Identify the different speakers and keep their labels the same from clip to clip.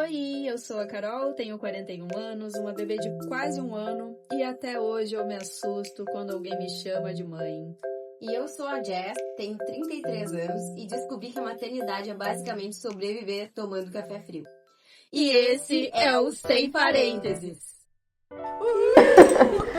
Speaker 1: Oi, eu sou a Carol, tenho 41 anos, uma bebê de quase um ano e até hoje eu me assusto quando alguém me chama de mãe.
Speaker 2: E eu sou a Jess, tenho 33 anos e descobri que a maternidade é basicamente sobreviver tomando café frio.
Speaker 1: E esse é o Sem Parênteses.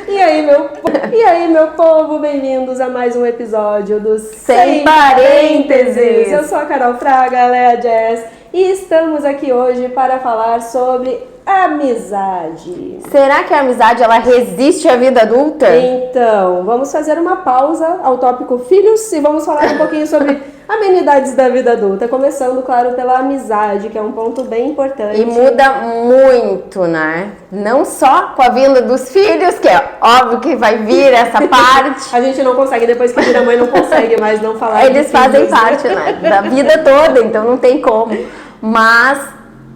Speaker 3: E aí, meu povo, bem-vindos a mais um episódio do
Speaker 4: Sem Parênteses.
Speaker 3: Eu sou a Carol Fraga, ela é a Jess e estamos aqui hoje para falar sobre amizade.
Speaker 4: Será que a amizade ela resiste à vida adulta?
Speaker 3: Então, vamos fazer uma pausa ao tópico filhos e vamos falar um pouquinho sobre amenidades da vida adulta, começando, claro, pela amizade, que é um ponto bem importante.
Speaker 4: E muda muito, né? Não só com a vinda dos filhos, que é óbvio que vai vir essa parte.
Speaker 3: A gente não consegue, depois que vira mãe, não consegue mais não falar.
Speaker 4: Eles fazem parte, né, da vida toda, então não tem como. Mas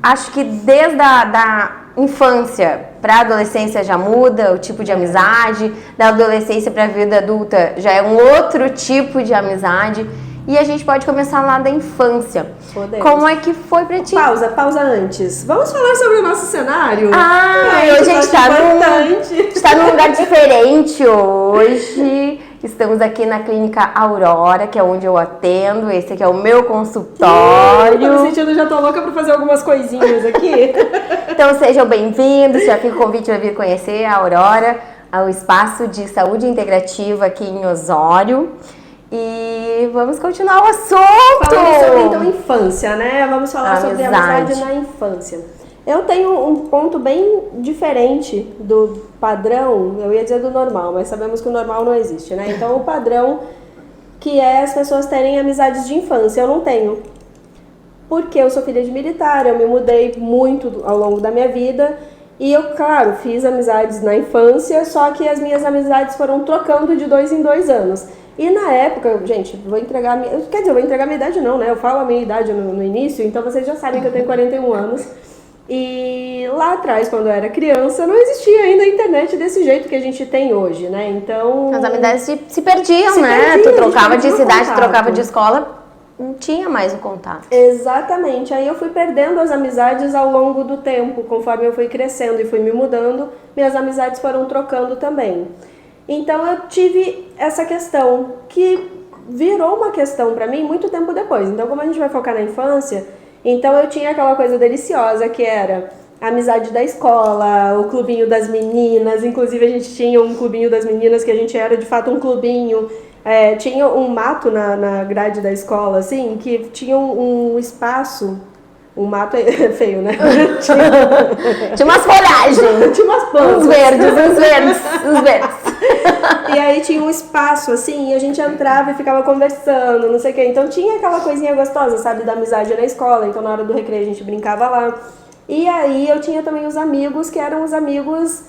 Speaker 4: acho que desde da infância para a adolescência já muda o tipo de amizade, da adolescência para a vida adulta já é um outro tipo de amizade. E a gente pode começar lá da infância.
Speaker 3: Podemos.
Speaker 4: Como é que foi pra ti?
Speaker 3: Pausa antes. Vamos falar sobre o nosso cenário?
Speaker 4: Hoje a gente está num lugar diferente hoje. Estamos aqui na Clínica Aurora, que é onde eu atendo. Esse aqui é o meu consultório.
Speaker 3: Tô me sentindo, já tô louca pra fazer algumas coisinhas aqui.
Speaker 4: Então sejam bem-vindos. Já fica o convite para vir conhecer a Aurora, o espaço de saúde integrativa aqui em Osório. E vamos continuar o assunto!
Speaker 3: Falando sobre, então, infância, né? Vamos falar sobre amizade na infância. Eu tenho um ponto bem diferente do padrão, eu ia dizer do normal, mas sabemos que o normal não existe, né? Então, o padrão que é as pessoas terem amizades de infância, eu não tenho. Porque eu sou filha de militar, eu me mudei muito ao longo da minha vida. E eu, claro, fiz amizades na infância, só que as minhas amizades foram trocando de 2 em 2 anos. E na época, gente, vou entregar a minha idade não, né? Eu falo a minha idade no início, então vocês já sabem que eu tenho 41 anos. E lá atrás, quando eu era criança, não existia ainda a internet desse jeito que a gente tem hoje, né? Então...
Speaker 4: As amizades se perdiam, né? Tu trocava de cidade, trocava de escola, não tinha mais o contato.
Speaker 3: Exatamente. Aí eu fui perdendo as amizades ao longo do tempo. Conforme eu fui crescendo e fui me mudando, minhas amizades foram trocando também. Então eu tive essa questão que virou uma questão pra mim muito tempo depois. Então, como a gente vai focar na infância, então eu tinha aquela coisa deliciosa que era a amizade da escola, o clubinho das meninas. Inclusive a gente tinha um clubinho das meninas que a gente era de fato um clubinho. Tinha um mato na grade da escola, assim, que tinha um espaço. Um mato é feio, né?
Speaker 4: Tinha umas folhagens.
Speaker 3: Tinha umas plantas.
Speaker 4: Uns verdes.
Speaker 3: E aí tinha um espaço, assim, e a gente entrava e ficava conversando, não sei o quê. Então tinha aquela coisinha gostosa, sabe, da amizade na escola. Então na hora do recreio a gente brincava lá. E aí eu tinha também os amigos, que eram os amigos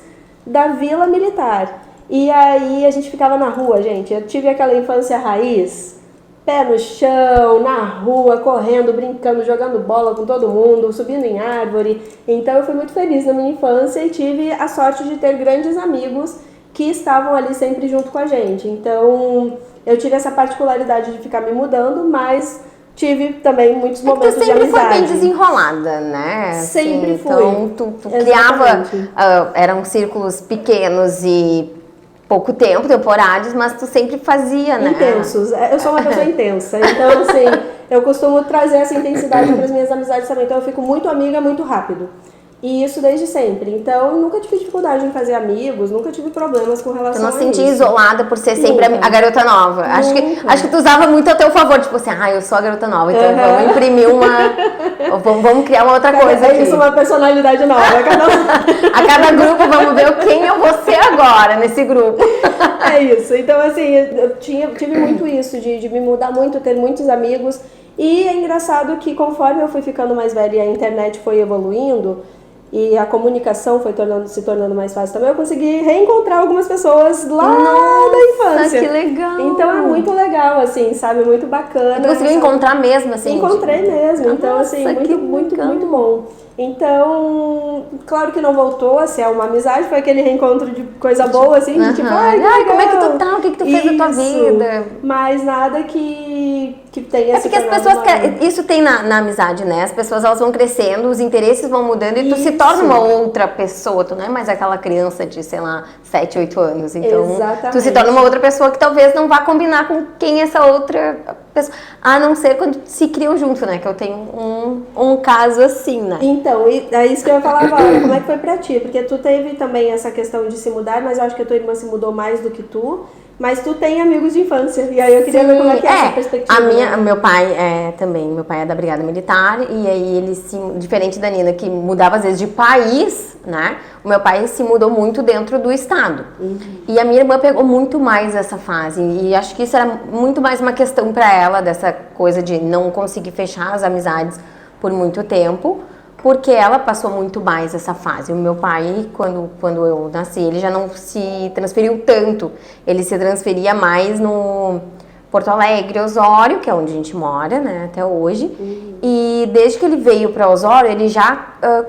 Speaker 3: da Vila Militar. E aí a gente ficava na rua, gente. Eu tive aquela infância raiz, pé no chão, na rua, correndo, brincando, jogando bola com todo mundo, subindo em árvore. Então eu fui muito feliz na minha infância e tive a sorte de ter grandes amigos que estavam ali sempre junto com a gente. Então eu tive essa particularidade de ficar me mudando, mas tive também muitos momentos de amizade.
Speaker 4: Tu sempre foi bem desenrolada, né?
Speaker 3: Sempre
Speaker 4: assim,
Speaker 3: fui.
Speaker 4: Então tu criava, eram círculos pequenos e pouco tempo, temporários, mas tu sempre fazia, né?
Speaker 3: Intensos. Eu sou uma pessoa intensa, então assim, eu costumo trazer essa intensidade para as minhas amizades também, então eu fico muito amiga muito rápido. E isso desde sempre. Então, nunca tive dificuldade em fazer amigos, nunca tive problemas com relação a isso.
Speaker 4: Tu não se sentia isolada por ser sempre a garota nova. Acho que tu usava muito a teu favor, tipo assim, eu sou a garota nova, então vamos imprimir vamos criar uma outra coisa aqui.
Speaker 3: Isso, uma personalidade nova.
Speaker 4: A cada grupo, vamos ver quem eu vou ser agora nesse grupo.
Speaker 3: É isso. Então, assim, eu tive muito isso, de me mudar muito, ter muitos amigos. E é engraçado que conforme eu fui ficando mais velha e a internet foi evoluindo, e a comunicação foi se tornando mais fácil também, eu consegui reencontrar algumas pessoas lá da infância.
Speaker 4: Que legal!
Speaker 3: Então é muito legal, assim, sabe? Muito bacana.
Speaker 4: Tu conseguiu encontrar mesmo, assim?
Speaker 3: Encontrei mesmo. Então, assim, muito bom. Então, claro que não voltou a ser uma amizade, foi aquele reencontro de coisa boa, assim, de tipo,
Speaker 4: como é que tu tá? O que tu fez da tua vida?
Speaker 3: Mas nada que que tenha
Speaker 4: É porque as pessoas isso tem na amizade, né? As pessoas elas vão crescendo, os interesses vão mudando e tu se torna uma outra pessoa. Tu não é mais aquela criança de, sei lá, 7, 8 anos. Então,
Speaker 3: Exatamente.
Speaker 4: tu se torna uma outra pessoa que talvez não vá combinar com quem essa outra pessoa. A não ser quando se criam junto, né? Que eu tenho um caso assim, né?
Speaker 3: Então, é isso que eu ia falar agora. Como é que foi pra ti? Porque tu teve também essa questão de se mudar, mas eu acho que a tua irmã se mudou mais do que tu. Mas tu tem amigos de infância, e aí eu queria ver como é que é essa perspectiva.
Speaker 4: Meu pai também, meu pai é da Brigada Militar, e aí ele diferente da Nina, que mudava às vezes de país, né? O meu pai se mudou muito dentro do estado. E a minha irmã pegou muito mais essa fase, e acho que isso era muito mais uma questão para ela, dessa coisa de não conseguir fechar as amizades por muito tempo, porque ela passou muito mais essa fase. O meu pai, quando eu nasci, ele já não se transferiu tanto. Ele se transferia mais no Porto Alegre, Osório, que é onde a gente mora, né, até hoje. E desde que ele veio para Osório, ele já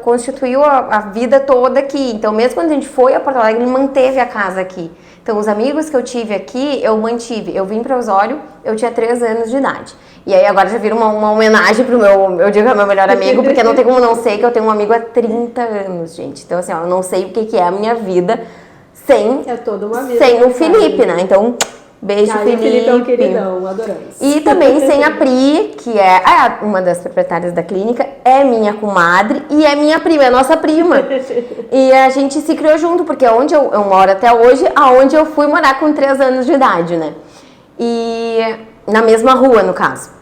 Speaker 4: constituiu a vida toda aqui. Então, mesmo quando a gente foi a Porto Alegre, ele manteve a casa aqui. Então, os amigos que eu tive aqui, eu mantive. Eu vim para Osório, eu tinha 3 anos de idade. E aí agora já vira uma homenagem pro eu digo que é meu melhor amigo, porque não tem como não ser que eu tenho um amigo há 30 anos, gente. Então, assim, ó, eu não sei o que é a minha vida sem,
Speaker 3: toda uma vida
Speaker 4: sem o Felipe, né? Então, beijo, Felipe.
Speaker 3: O Felipe é um queridão, adoramos.
Speaker 4: E também sem a Pri, que é uma das proprietárias da clínica, é minha comadre e é minha prima, é nossa prima. E a gente se criou junto, porque é onde eu moro até hoje, aonde eu fui morar com 3 anos de idade, né? E na mesma rua, no caso.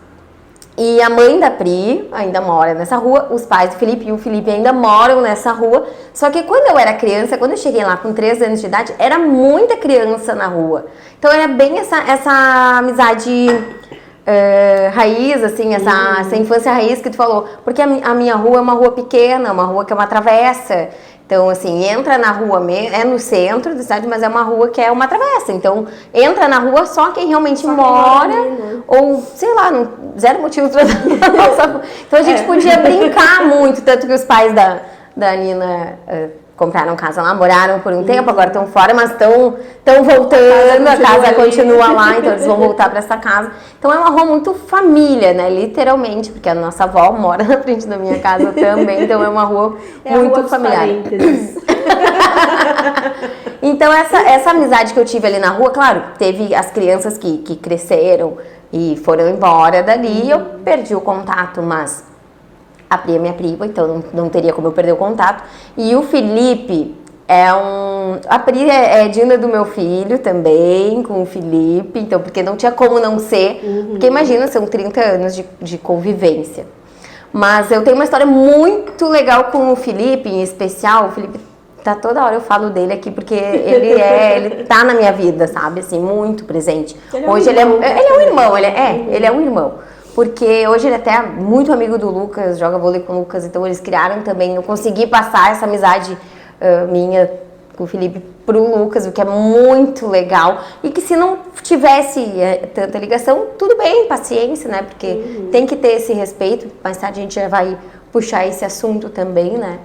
Speaker 4: E a mãe da Pri ainda mora nessa rua, os pais do Felipe e o Felipe ainda moram nessa rua. Só que quando eu era criança, quando eu cheguei lá com 3 anos de idade, era muita criança na rua. Então era bem essa amizade raiz, assim, essa infância raiz que tu falou. Porque a minha rua é uma rua pequena, uma rua que é uma travessa. Então, assim, entra na rua, é no centro da cidade, mas é uma rua que é uma travessa. Então, entra na rua só quem realmente mora, ali, né? Ou, sei lá, zero motivo pra na nossa rua. Então, a gente podia brincar muito, tanto que os pais da Nina compraram casa lá, moraram por um tempo, agora estão fora, mas estão voltando, a casa continua lá, então eles vão voltar para essa casa. Então é uma rua muito família, né, literalmente, porque a nossa avó mora na frente da minha casa também, então é uma rua muito familiar. Então essa amizade que eu tive ali na rua, claro, teve as crianças que cresceram e foram embora dali, eu perdi o contato, mas a Pri é minha prima, então não teria como eu perder o contato. E o Felipe a Pri é Dina do meu filho também, com o Felipe, então, porque não tinha como não ser. Porque imagina, são 30 anos de convivência. Mas eu tenho uma história muito legal com o Felipe, em especial. O Felipe tá toda hora, eu falo dele aqui, porque ele tá na minha vida, sabe? Assim, muito presente. Hoje ele é um irmão, ele é um irmão. Porque hoje ele é até muito amigo do Lucas, joga vôlei com o Lucas, então eles criaram também, eu consegui passar essa amizade minha com o Felipe pro Lucas, o que é muito legal. E que se não tivesse tanta ligação, tudo bem, paciência, né? Porque tem que ter esse respeito, mais tarde a gente já vai puxar esse assunto também, né?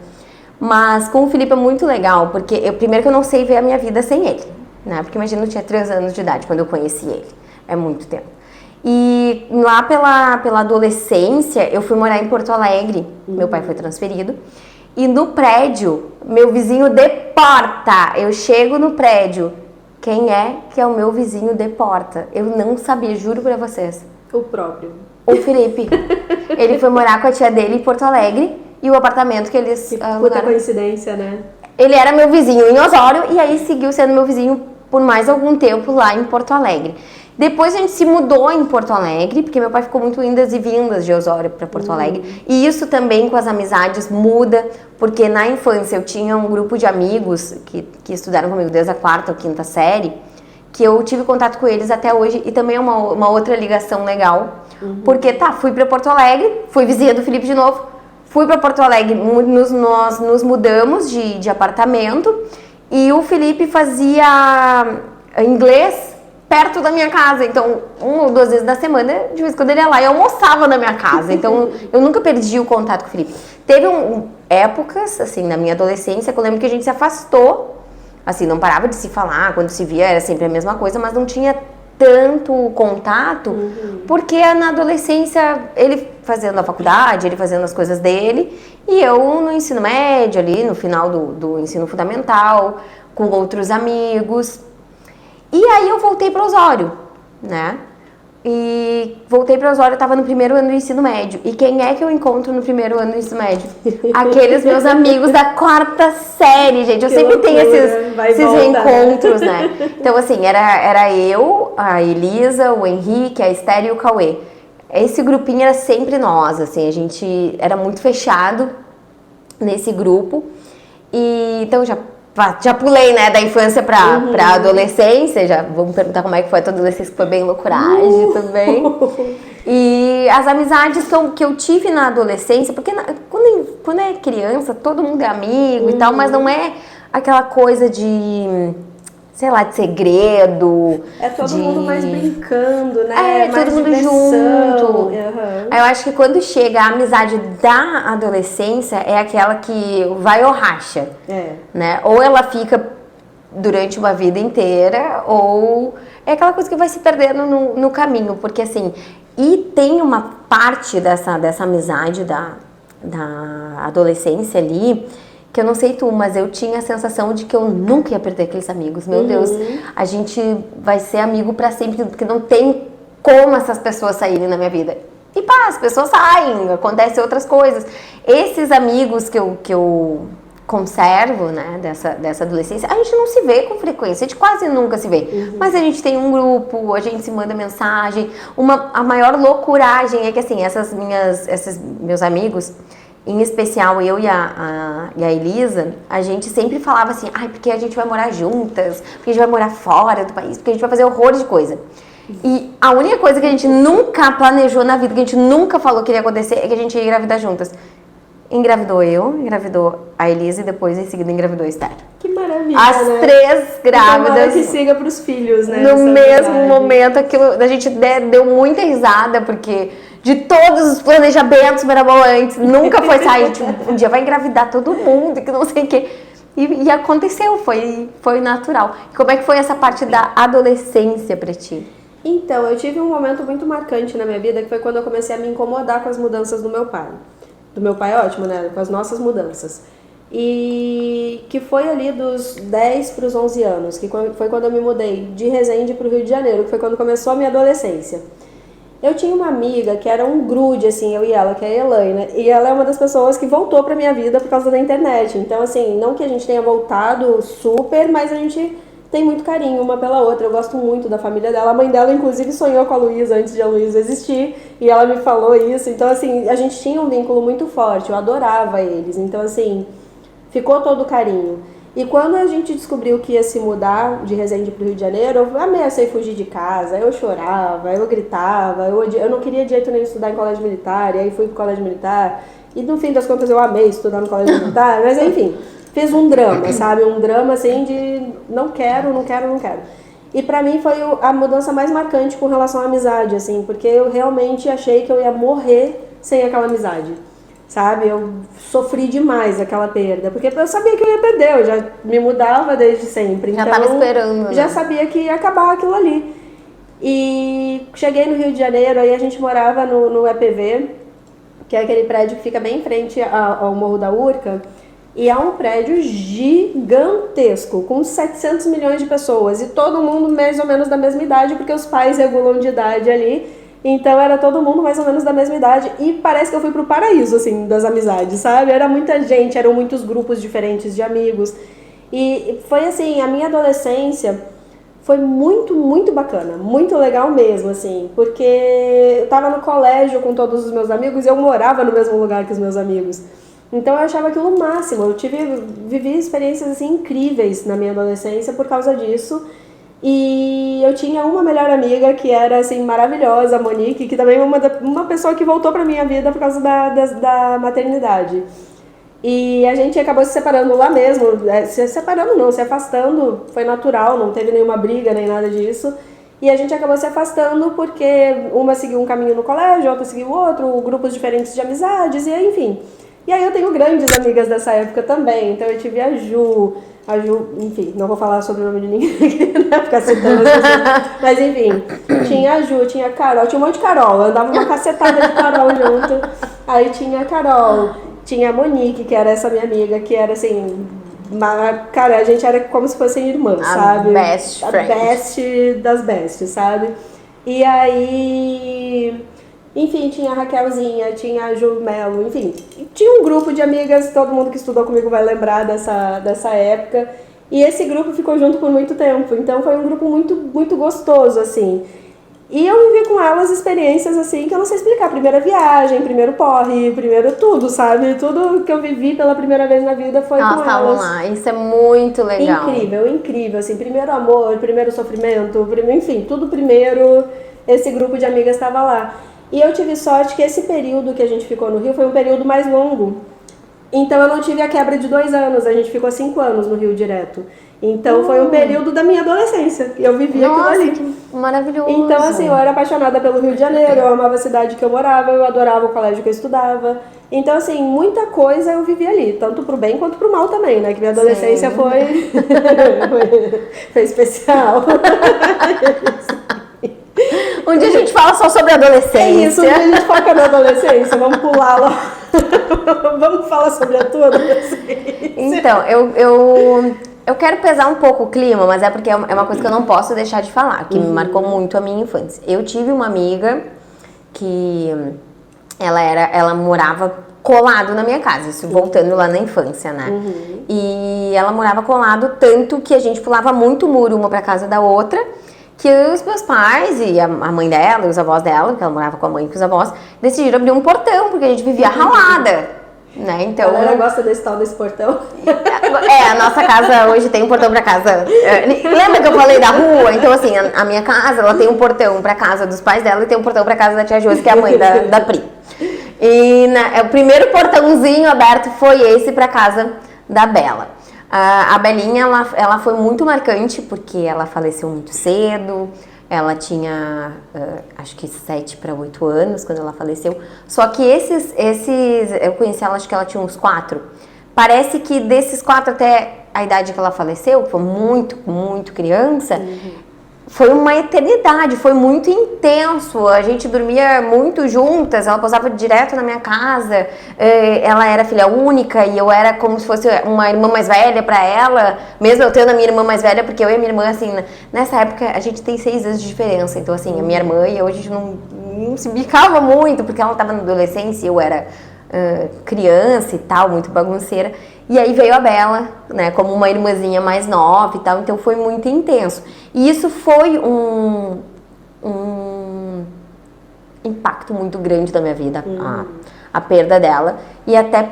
Speaker 4: Mas com o Felipe é muito legal, porque primeiro que eu não sei ver a minha vida sem ele, né? Porque imagina, eu tinha 3 anos de idade quando eu conheci ele, é muito tempo. E lá pela adolescência, eu fui morar em Porto Alegre. Meu pai foi transferido. E no prédio, meu vizinho de porta. Eu chego no prédio. Quem é que é o meu vizinho de porta? Eu não sabia, juro pra vocês.
Speaker 3: O próprio.
Speaker 4: O Felipe. Ele foi morar com a tia dele em Porto Alegre. E o apartamento que eles alugaram.
Speaker 3: Puta coincidência, né?
Speaker 4: Ele era meu vizinho em Osório. E aí seguiu sendo meu vizinho por mais algum tempo lá em Porto Alegre. Depois a gente se mudou em Porto Alegre, porque meu pai ficou muito indas e vindas de Osório para Porto Alegre. E isso também com as amizades muda, porque na infância eu tinha um grupo de amigos que estudaram comigo desde a 4ª ou 5ª série, que eu tive contato com eles até hoje, e também é uma outra ligação legal. Porque fui para Porto Alegre, fui vizinha do Felipe de novo, fui para Porto Alegre, nós nos mudamos de apartamento, e o Felipe fazia inglês perto da minha casa, então 1 ou 2 vezes da semana, de vez em quando ele ia lá e almoçava na minha casa, então eu nunca perdi o contato com o Felipe. Teve épocas, assim, na minha adolescência, que eu lembro que a gente se afastou, assim, não parava de se falar, quando se via era sempre a mesma coisa, mas não tinha tanto contato, porque na adolescência, ele fazendo a faculdade, ele fazendo as coisas dele, e eu no ensino médio ali, no final do ensino fundamental, com outros amigos. E aí eu voltei para Osório, né? E voltei para Osório, eu estava no primeiro ano do ensino médio. E quem é que eu encontro no primeiro ano do ensino médio? Aqueles meus amigos da 4ª série, gente. Eu
Speaker 3: Que
Speaker 4: sempre
Speaker 3: loucura,
Speaker 4: tenho esses reencontros, né? Então, assim, era eu, a Elisa, o Henrique, a Esther e o Cauê. Esse grupinho era sempre nós, assim, a gente era muito fechado nesse grupo. E então já pulei, né, da infância pra adolescência, já vamos perguntar como é que foi a tua adolescência, que foi bem loucuragem também. E as amizades que eu tive na adolescência, porque quando é criança, todo mundo é amigo e tal, mas não é aquela coisa de, sei lá, de segredo.
Speaker 3: É todo mundo mais brincando, né?
Speaker 4: É, todo mundo
Speaker 3: diversão.
Speaker 4: junto. Aí eu acho que quando chega a amizade da adolescência, é aquela que vai ou racha. Né? Ou ela fica durante uma vida inteira, ou é aquela coisa que vai se perdendo no caminho. Porque assim, e tem uma parte dessa amizade da adolescência ali, que eu não sei tu, mas eu tinha a sensação de que eu nunca ia perder aqueles amigos. Meu Deus, a gente vai ser amigo pra sempre, porque não tem como essas pessoas saírem na minha vida. E pá, as pessoas saem, acontecem outras coisas. Esses amigos que eu conservo, né, dessa adolescência, a gente não se vê com frequência, a gente quase nunca se vê. Mas a gente tem um grupo, a gente se manda mensagem. A maior loucuragem é que assim, esses meus amigos, em especial eu e a Elisa, a gente sempre falava assim, porque a gente vai morar juntas, porque a gente vai morar fora do país, porque a gente vai fazer horrores de coisa. E a única coisa que a gente nunca planejou na vida, que a gente nunca falou que iria acontecer, é que a gente ia engravidar juntas. Engravidou a Elisa e depois em seguida engravidou a Esther.
Speaker 3: Que maravilha,
Speaker 4: As
Speaker 3: né?
Speaker 4: 3 grávidas.
Speaker 3: Então, que siga pros filhos, né?
Speaker 4: No mesmo momento, aquilo, a gente deu muita risada, porque de todos os planejamentos mirabolantes, nunca foi sair, tipo, um dia vai engravidar todo mundo, que não sei o quê. E aconteceu, foi natural. E como é que foi essa parte da adolescência pra ti?
Speaker 3: Então, eu tive um momento muito marcante na minha vida, que foi quando eu comecei a me incomodar com as mudanças do meu pai. Do meu pai, ótimo, né? Com as nossas mudanças. E que foi ali dos 10 para os 11 anos, que foi quando eu me mudei de Resende para o Rio de Janeiro, que foi quando começou a minha adolescência. Eu tinha uma amiga que era um grude, assim, eu e ela, que é a Elaine, e ela é uma das pessoas que voltou pra minha vida por causa da internet. Então, assim, não que a gente tenha voltado super, mas a gente tem muito carinho uma pela outra. Eu gosto muito da família dela. A mãe dela, inclusive, sonhou com a Luísa antes de a Luísa existir, e ela me falou isso. Então, assim, a gente tinha um vínculo muito forte, eu adorava eles. Então, assim, ficou todo o carinho. E quando a gente descobriu que ia se mudar de Resende para o Rio de Janeiro, eu ameacei fugir de casa, eu chorava, eu gritava, eu não queria de jeito nenhum estudar em colégio militar, e aí fui pro colégio militar, e no fim das contas eu amei estudar no colégio militar, mas enfim, fiz um drama, sabe? Um drama assim de não quero. E pra mim foi a mudança mais marcante com relação à amizade, assim, porque eu realmente achei que eu ia morrer sem aquela amizade. Sabe, eu sofri demais aquela perda, porque eu sabia que eu ia perder, eu já me mudava desde sempre.
Speaker 4: Já
Speaker 3: então,
Speaker 4: tava esperando.
Speaker 3: Já sabia que ia acabar aquilo ali. E cheguei no Rio de Janeiro, aí a gente morava no EPV, que é aquele prédio que fica bem em frente ao Morro da Urca, e é um prédio gigantesco, com 700 milhões de pessoas, e todo mundo mais ou menos da mesma idade, porque os pais regulam de idade ali. Então era todo mundo mais ou menos da mesma idade e parece que eu fui pro paraíso, assim, das amizades, sabe? Era muita gente, eram muitos grupos diferentes de amigos. E foi assim, a minha adolescência foi muito, muito bacana, muito legal mesmo, assim, porque eu tava no colégio com todos os meus amigos e eu morava no mesmo lugar que os meus amigos. Então eu achava aquilo o máximo, eu vivi experiências, assim, incríveis na minha adolescência por causa disso. E eu tinha uma melhor amiga que era, assim, maravilhosa, a Monique, que também é uma pessoa que voltou pra minha vida por causa da maternidade. E a gente acabou se separando lá mesmo, se separando não, se afastando, foi natural, não teve nenhuma briga nem nada disso. E a gente acabou se afastando porque uma seguiu um caminho no colégio, outra seguiu outro, grupos diferentes de amizades, e enfim. E aí eu tenho grandes amigas dessa época também. Então eu tive a Ju, enfim, não vou falar sobre o nome de ninguém aqui, né? Ficar citando as pessoas. Mas enfim, tinha a Ju, tinha a Carol, tinha um monte de Carol. Eu andava uma cacetada de Carol junto. Aí tinha a Carol, tinha a Monique, que era essa minha amiga, que era assim... Cara, a gente era como se fossem irmãs, sabe?
Speaker 4: Best friend.
Speaker 3: A best das best, sabe? E aí... Enfim, tinha a Raquelzinha, tinha a Ju Melo, enfim. Tinha um grupo de amigas, todo mundo que estudou comigo vai lembrar dessa época. E esse grupo ficou junto por muito tempo. Então foi um grupo muito, muito gostoso, assim. E eu vivi com elas experiências, assim, que eu não sei explicar. Primeira viagem, primeiro porre, primeiro tudo, sabe? Tudo que eu vivi pela primeira vez na vida foi com elas.
Speaker 4: Estavam lá, isso é muito legal.
Speaker 3: Incrível, incrível, assim. Primeiro amor, primeiro sofrimento, enfim, tudo primeiro. Esse grupo de amigas estava lá. E eu tive sorte que esse período que a gente ficou no Rio foi um período mais longo. Então eu não tive a quebra de 2 anos, a gente ficou 5 anos no Rio direto. Então foi um período da minha adolescência, eu vivi aquilo ali.
Speaker 4: Que maravilhoso.
Speaker 3: Então assim, eu era apaixonada pelo Rio de Janeiro, eu amava a cidade que eu morava, eu adorava o colégio que eu estudava. Então assim, muita coisa eu vivi ali, tanto pro bem quanto pro mal também, né? Que minha adolescência foi especial.
Speaker 4: Um dia a gente fala só sobre adolescência.
Speaker 3: É isso, um dia a gente foca na adolescência, vamos pular lá. Vamos falar sobre a tua adolescência.
Speaker 4: Então, eu quero pesar um pouco o clima, mas é porque é uma coisa que eu não posso deixar de falar, que me marcou muito a minha infância. Eu tive uma amiga que ela morava colado na minha casa, isso voltando lá na infância, né? E ela morava colado tanto que a gente pulava muito muro uma pra casa da outra, que os meus pais e a mãe dela e os avós dela, que ela morava com a mãe e com os avós, decidiram abrir um portão, porque a gente vivia ralada, né? Então,
Speaker 3: a galera gosta desse tal desse portão.
Speaker 4: a nossa casa hoje tem um portão pra casa. Lembra que eu falei da rua? Então, assim, a minha casa, ela tem um portão pra casa dos pais dela e tem um portão pra casa da tia Josi, que é a mãe da Pri. E o primeiro portãozinho aberto foi esse pra casa da Bela. A Belinha, ela foi muito marcante porque ela faleceu muito cedo. Ela tinha, acho que 7 para 8 anos quando ela faleceu. Só que eu conheci ela, acho que ela tinha uns 4. Parece que desses 4 até a idade que ela faleceu, que foi muito, muito criança, foi uma eternidade, foi muito intenso. A gente dormia muito juntas, ela pousava direto na minha casa. Ela era filha única e eu era como se fosse uma irmã mais velha para ela, mesmo eu tendo a minha irmã mais velha, porque eu e a minha irmã, assim, nessa época a gente tem 6 anos de diferença. Então, assim, a minha irmã e eu, a gente não se bicava muito, porque ela estava na adolescência e eu era criança e tal, muito bagunceira. E aí veio a Bela, né, como uma irmãzinha mais nova e tal, então foi muito intenso. E isso foi um impacto muito grande da minha vida, a perda dela. E até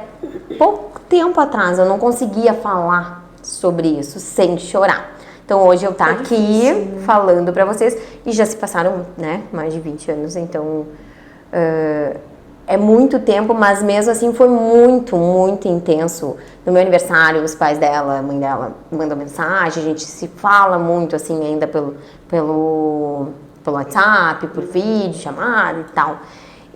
Speaker 4: pouco tempo atrás eu não conseguia falar sobre isso sem chorar. Então hoje eu tô aqui falando pra vocês, e já se passaram, né, mais de 20 anos, então... é muito tempo, mas mesmo assim foi muito, muito intenso. No meu aniversário, os pais dela, a mãe dela mandam mensagem, a gente se fala muito assim ainda pelo WhatsApp, por vídeo, chamada e tal.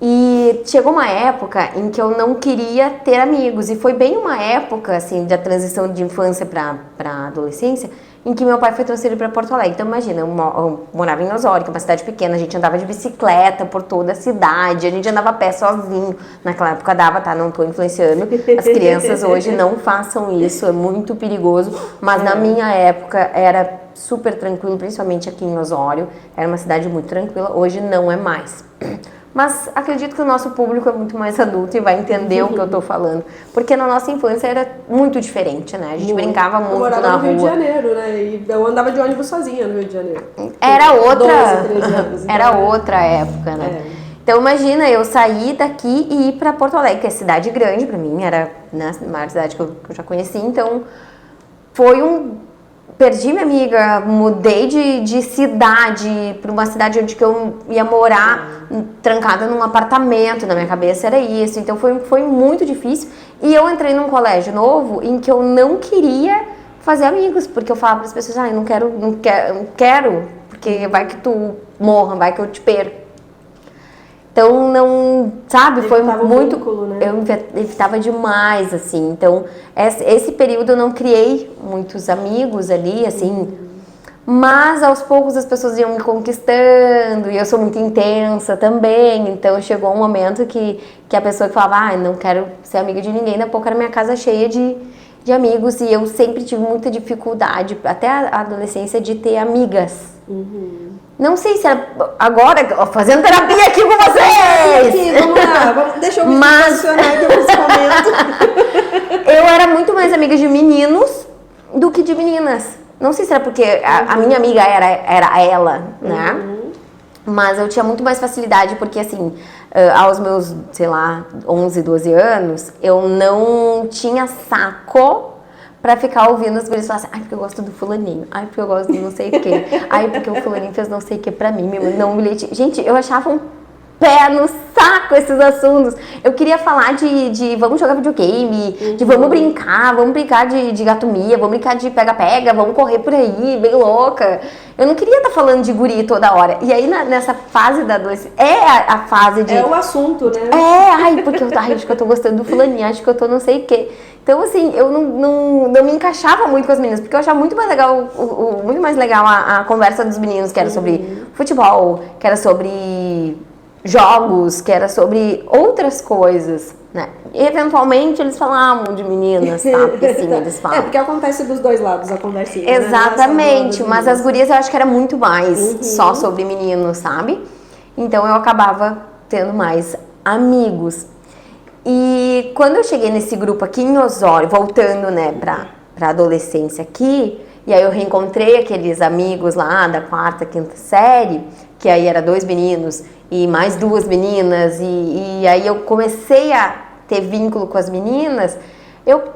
Speaker 4: E chegou uma época em que eu não queria ter amigos, e foi bem uma época assim da transição de infância para adolescência, em que meu pai foi transferido para Porto Alegre. Então imagina, eu morava em Osório, que é uma cidade pequena, a gente andava de bicicleta por toda a cidade, a gente andava a pé sozinho. Naquela época dava, tá? Não tô influenciando. As crianças hoje não façam isso, é muito perigoso. Mas na minha época era super tranquilo, principalmente aqui em Osório. Era uma cidade muito tranquila, hoje não é mais. Mas acredito que o nosso público é muito mais adulto e vai entender o que eu tô falando. Porque na nossa infância era muito diferente, né? A gente brincava muito na rua. Eu morava no
Speaker 3: Rio de Janeiro, né? E eu andava de ônibus sozinha no Rio de Janeiro.
Speaker 4: Era outra,
Speaker 3: 12, 13 anos,
Speaker 4: era outra época, né? Então imagina eu sair daqui e ir pra Porto Alegre, que é cidade grande pra mim, era, né, a maior cidade que eu já conheci. Então foi perdi minha amiga, mudei de cidade para uma cidade onde que eu ia morar trancada num apartamento, na minha cabeça era isso. Então foi muito difícil. E eu entrei num colégio novo em que eu não queria fazer amigos, porque eu falava para as pessoas, eu não quero, porque vai que tu morra, vai que eu te perco. Então, não, sabe, foi muito...
Speaker 3: Vínculo, né?
Speaker 4: Eu evitava demais, assim. Então, esse período eu não criei muitos amigos ali, assim. Mas, aos poucos, as pessoas iam me conquistando. E eu sou muito intensa também. Então, chegou um momento que a pessoa que falava, não quero ser amiga de ninguém. Daqui a pouco era minha casa cheia de amigos. E eu sempre tive muita dificuldade, até a adolescência, de ter amigas. Não sei se era agora, fazendo terapia aqui com vocês.
Speaker 3: Aqui, vamos lá, deixa eu me posicionar aqui nesse momento.
Speaker 4: Eu era muito mais amiga de meninos do que de meninas. Não sei se era porque a minha amiga era ela, né? Mas eu tinha muito mais facilidade porque, assim, aos meus, sei lá, 11, 12 anos, eu não tinha saco pra ficar ouvindo as gurias falar assim, porque eu gosto do fulaninho, porque eu gosto do não sei o quê, porque o fulaninho fez não sei o quê pra mim, me mandou um bilhete. Gente, eu achava um pé no saco esses assuntos. Eu queria falar de vamos jogar videogame, de vamos brincar de gatomia, vamos brincar de pega-pega, vamos correr por aí, bem louca. Eu não queria estar falando de guri toda hora. E aí, nessa fase da adolescência, a fase de...
Speaker 3: É o assunto, né?
Speaker 4: Porque acho que eu tô gostando do fulaninho, acho que eu tô não sei o quê. Então, assim, eu não me encaixava muito com as meninas, porque eu achava muito mais legal, muito mais legal a conversa dos meninos, que era sobre futebol, que era sobre jogos, que era sobre outras coisas, né? E, eventualmente, eles falavam de meninas, tá? Porque, assim, eles falam.
Speaker 3: Porque acontece dos dois lados a conversinha.
Speaker 4: Exatamente,
Speaker 3: né?
Speaker 4: mas as gurias eu acho que era muito mais só sobre meninos, sabe? Então, eu acabava tendo mais amigos. E quando eu cheguei nesse grupo aqui em Osório, voltando, né, pra adolescência aqui, e aí eu reencontrei aqueles amigos lá da 4ª, 5ª série, que aí era 2 meninos e mais 2 meninas, e aí eu comecei a ter vínculo com as meninas,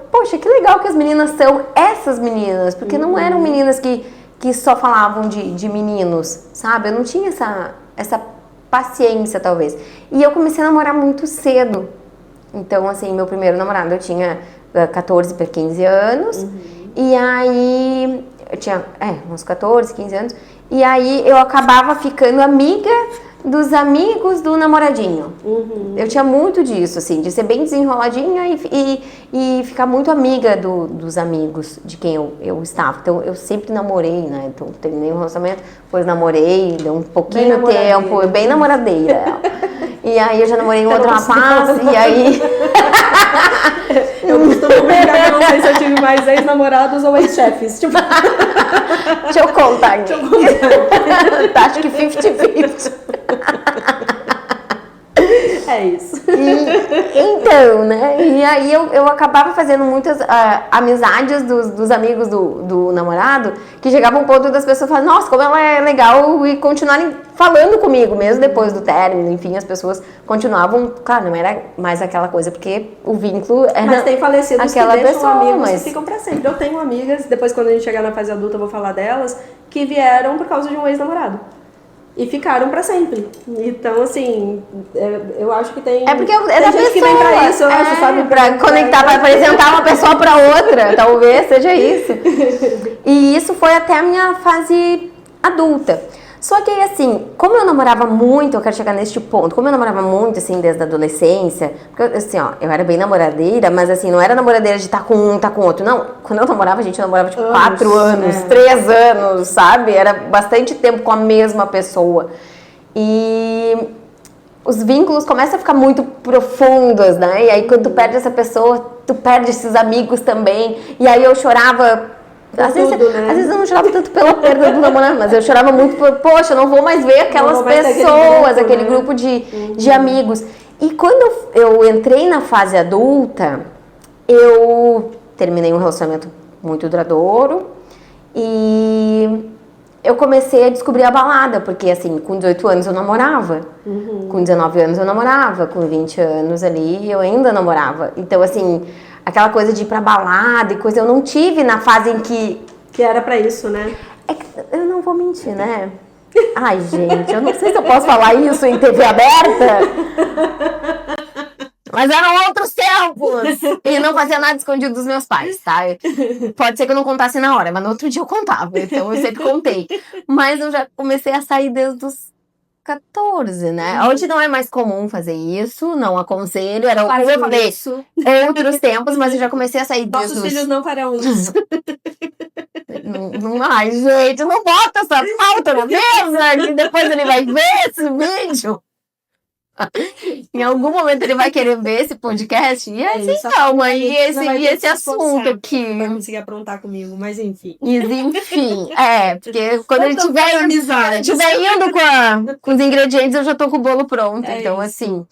Speaker 4: poxa, que legal que as meninas são essas meninas, porque não eram meninas que só falavam de meninos, sabe? Eu não tinha essa paciência, talvez. E eu comecei a namorar muito cedo. Então, assim, meu primeiro namorado eu tinha 14 para 15 anos. E aí, eu tinha uns 14, 15 anos. E aí, eu acabava ficando amiga dos amigos do namoradinho. Eu tinha muito disso, assim, de ser bem desenroladinha e ficar muito amiga dos amigos de quem eu estava. Então, eu sempre namorei, né? Então, terminei um relacionamento, depois namorei, deu um pouquinho de tempo, bem namoradeira. E aí, eu já namorei um outro rapaz, e aí...
Speaker 3: Eu costumo brincar, não sei se eu tive mais ex-namorados ou ex-chefes. Tipo...
Speaker 4: Deixa eu contar aqui. Acho que 50-50.
Speaker 3: É isso.
Speaker 4: Então, né? E aí eu acabava fazendo muitas amizades dos amigos do namorado, que chegava um ponto das pessoas falando, nossa, como ela é legal, e continuarem falando comigo, mesmo depois do término. Enfim, as pessoas continuavam, claro, não era mais aquela coisa, porque o vínculo era
Speaker 3: mas tem falecidos
Speaker 4: aquela
Speaker 3: que deixam
Speaker 4: pessoa,
Speaker 3: amigos que ficam pra sempre. Eu tenho amigas, depois quando a gente chegar na fase adulta eu vou falar delas, que vieram por causa de um ex-namorado. E ficaram pra sempre. Então, assim, eu acho que tem...
Speaker 4: É porque é
Speaker 3: tem
Speaker 4: da
Speaker 3: gente
Speaker 4: pessoa.
Speaker 3: que vem pra isso, eu acho, sabe?
Speaker 4: Pra conectar, pra apresentar uma pessoa pra outra. Talvez seja isso. E isso foi até a minha fase adulta. Só que, assim, como eu namorava muito, eu quero chegar neste ponto, como eu namorava muito, assim, desde a adolescência, porque, assim, eu era bem namoradeira, mas, assim, não era namoradeira de estar com um, estar com outro, não. Quando eu namorava, a gente namorava, tipo, 4 anos, 3 anos, sabe? Era bastante tempo com a mesma pessoa. E os vínculos começam a ficar muito profundos, né? E aí, quando tu perde essa pessoa, tu perde esses amigos também. E aí, eu chorava... Às vezes eu não chorava tanto pela perda do namorado, mas eu chorava muito por, poxa, eu não vou mais ver aquelas pessoas, aquele grupo de amigos. E quando eu entrei na fase adulta, eu terminei um relacionamento muito duradouro e eu comecei a descobrir a balada, porque assim, com 18 anos eu namorava, com 19 anos eu namorava, com 20 anos ali eu ainda namorava. Então assim... Aquela coisa de ir pra balada e coisa, eu não tive na fase em que...
Speaker 3: Que era pra isso, né?
Speaker 4: Eu não vou mentir, né? Ai, gente, eu não sei se eu posso falar isso em TV aberta. Mas eram outros tempos. E não fazia nada escondido dos meus pais, tá? Pode ser que eu não contasse na hora, mas no outro dia eu contava. Então eu sempre contei. Mas eu já comecei a sair desde os 14, né? Hoje não é mais comum fazer isso, não aconselho. Era
Speaker 3: Faz
Speaker 4: eu falei,
Speaker 3: isso.
Speaker 4: outros tempos, mas eu já comecei a sair
Speaker 3: Nossos
Speaker 4: desde os...
Speaker 3: filhos não farão isso.
Speaker 4: Ai, gente, não bota essa pauta na mesa, que depois ele vai ver esse vídeo. Em algum momento ele vai querer ver esse podcast. E assim, calma, e esse assunto aqui.
Speaker 3: Vai conseguir aprontar comigo, mas enfim.
Speaker 4: Enfim, porque quando ele
Speaker 3: tiver amizade,
Speaker 4: estiver indo com os ingredientes, eu já tô com o bolo pronto. Então,
Speaker 3: isso.
Speaker 4: assim.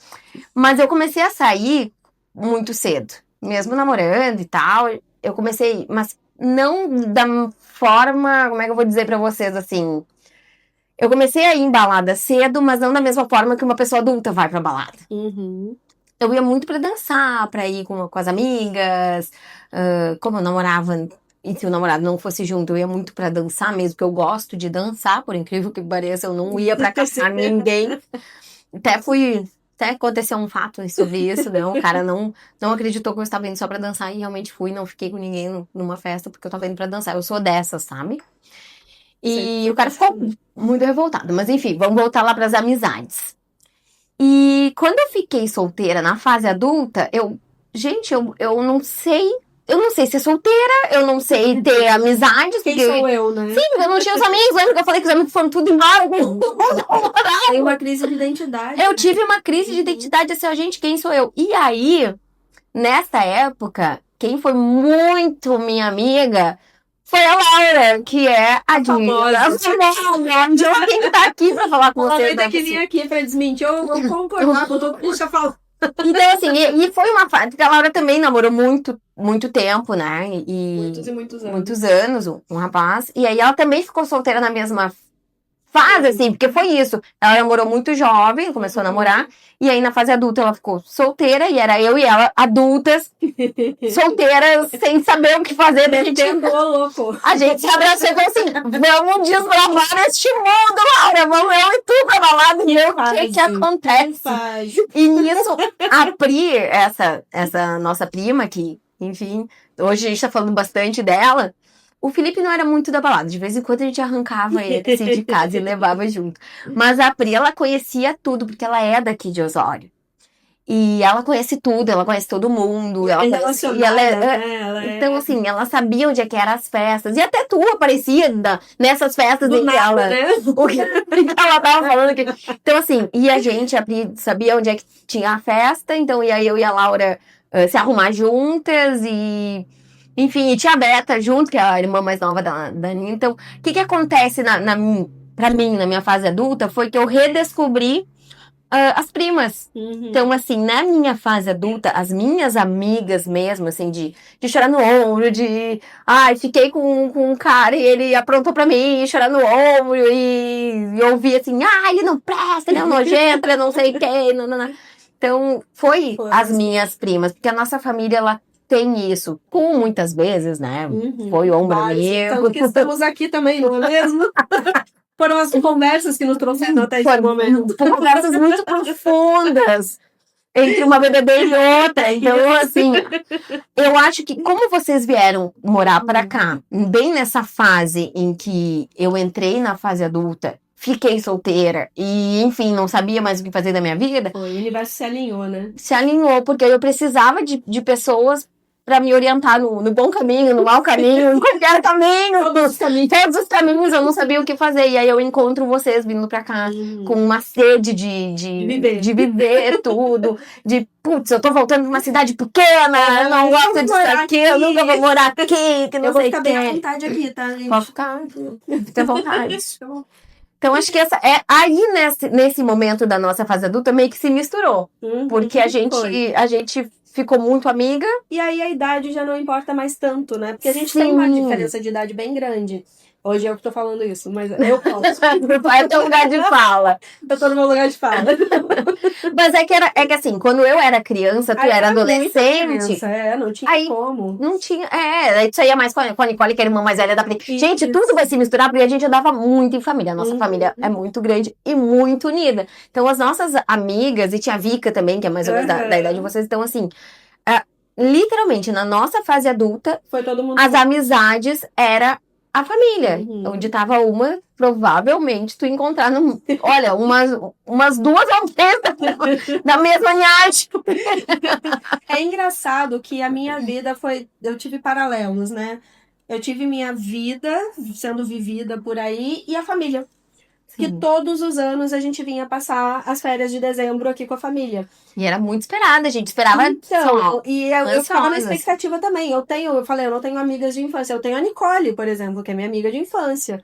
Speaker 4: Mas eu comecei a sair muito cedo. Mesmo namorando e tal, eu comecei, mas não da forma, como é que eu vou dizer pra vocês, assim... Eu comecei a ir em balada cedo, mas não da mesma forma que uma pessoa adulta vai pra balada.
Speaker 3: Uhum.
Speaker 4: Eu ia muito pra dançar, pra ir com as amigas. Como eu namorava, e se o namorado não fosse junto, eu ia muito pra dançar mesmo, porque eu gosto de dançar, por incrível que pareça, eu não ia pra caçar ninguém. Até aconteceu um fato sobre isso, né? O cara não acreditou que eu estava indo só pra dançar e realmente fui, não fiquei com ninguém numa festa porque eu tava indo pra dançar. Eu sou dessas, sabe? E o cara ficou muito revoltado. Mas enfim, vamos voltar lá pras amizades. E quando eu fiquei solteira na fase adulta, eu não sei. Eu não sei ser solteira, eu não sei ter amizades.
Speaker 3: Quem sou eu, né?
Speaker 4: Sim, eu não tinha os amigos. Lembra que eu falei que os amigos foram tudo embora?
Speaker 3: Tem uma crise de identidade.
Speaker 4: Eu tive uma crise de identidade, assim, gente, quem sou eu? E aí, nessa época, quem foi muito minha amiga foi a Laura, que é a
Speaker 3: famosa.
Speaker 4: Quem que tá aqui pra falar com
Speaker 3: Ela
Speaker 4: você?
Speaker 3: vai ter que vir aqui pra desmentir ou concordar com tudo que você falou.
Speaker 4: Então, assim, e foi uma fase, porque a Laura também namorou muito, muito tempo, né?
Speaker 3: Muitos e muitos anos.
Speaker 4: Muitos anos, um rapaz. E aí ela também ficou solteira na mesma fase, assim, porque foi isso. Ela namorou muito jovem, começou a namorar. E aí, na fase adulta, ela ficou solteira. E era eu e ela, adultas, solteiras, sem saber o que fazer. Daí
Speaker 3: louco.
Speaker 4: a gente se abraçou e falou assim, vamos desbravar este mundo, Laura. Vamos eu e tu pra balada. E eu, o que acontece? E nisso, a Pri, essa nossa prima, que, enfim, hoje a gente tá falando bastante dela. O Felipe não era muito da balada. De vez em quando a gente arrancava ele assim, de casa e levava junto. Mas a Pri, ela conhecia tudo, porque ela é daqui de Osório. E ela conhece tudo, ela conhece todo mundo. Então, assim, ela sabia onde é que eram as festas. E até tu aparecia nessas festas em que ela...
Speaker 3: Né?
Speaker 4: O que ela tava falando aqui. Então, assim, e a Pri sabia onde é que tinha a festa. Então, ia eu e a Laura se arrumar juntas e... Enfim, e tinha a Beta junto, que é a irmã mais nova da Aninha. Então, o que acontece pra mim, na minha fase adulta, foi que eu redescobri as primas.
Speaker 3: Uhum.
Speaker 4: Então, assim, na minha fase adulta, as minhas amigas mesmo, assim, de chorar no ombro, fiquei com um cara e ele aprontou pra mim, e chorar no ombro, e ouvir assim, ele não presta, ele é um nojento, ele não sei quem, não. Então, foi as minhas primas, porque a nossa família, ela tem isso, com muitas vezes, né?
Speaker 3: Uhum.
Speaker 4: Foi ombro amigo.
Speaker 3: Tanto que estamos aqui também, não é mesmo? Foram as conversas que nos trouxeram até esse momento.
Speaker 4: Conversas muito profundas entre uma BBB e outra. Então, assim, eu acho que como vocês vieram morar pra cá, bem nessa fase em que eu entrei na fase adulta, fiquei solteira e, enfim, não sabia mais o que fazer da minha vida.
Speaker 3: O universo se alinhou, né?
Speaker 4: Se alinhou, porque eu precisava de pessoas pra me orientar no bom caminho, no mau caminho, em qualquer caminho. Todos os caminhos eu não sabia o que fazer. E aí eu encontro vocês vindo pra cá com uma sede de viver tudo. Putz, eu tô voltando pra uma cidade pequena, eu não gosto disso aqui, eu nunca vou morar aqui, que não sei o que.
Speaker 3: Eu vou ficar bem à vontade aqui, tá, gente?
Speaker 4: Pode ficar, fica à vontade. Então, acho que essa aí nesse momento da nossa fase adulta meio que se misturou. Porque a gente ficou muito amiga.
Speaker 3: E aí a idade já não importa mais tanto, né? Porque a gente tem uma diferença de idade bem grande. Hoje eu que tô falando isso, mas eu posso.
Speaker 4: É o teu lugar de fala.
Speaker 3: Eu tô no meu lugar de fala.
Speaker 4: Mas é que assim, quando eu era criança, tu era adolescente.
Speaker 3: Não tinha como.
Speaker 4: Não tinha. Isso aí é mais com a Nicole, que é a irmã mais velha da Pri. Gente, tudo vai se misturar, porque a gente andava muito em família. A nossa família é muito grande e muito unida. Então, as nossas amigas, e tinha a Vika também, que é mais ou menos da idade de vocês, então assim. Literalmente, na nossa fase adulta,
Speaker 3: foi todo mundo
Speaker 4: as amizades era a família. Onde tava uma, provavelmente tu encontrar olha, umas 2 ou 3 da mesma linhagem.
Speaker 3: É engraçado que a minha vida eu tive paralelos, né? Eu tive minha vida sendo vivida por aí e a família. Que todos os anos a gente vinha passar as férias de dezembro aqui com a família.
Speaker 4: E era muito esperada, a gente esperava.
Speaker 3: Então, e eu ficava na expectativa também. Eu falei, eu não tenho amigas de infância. Eu tenho a Nicole, por exemplo, que é minha amiga de infância.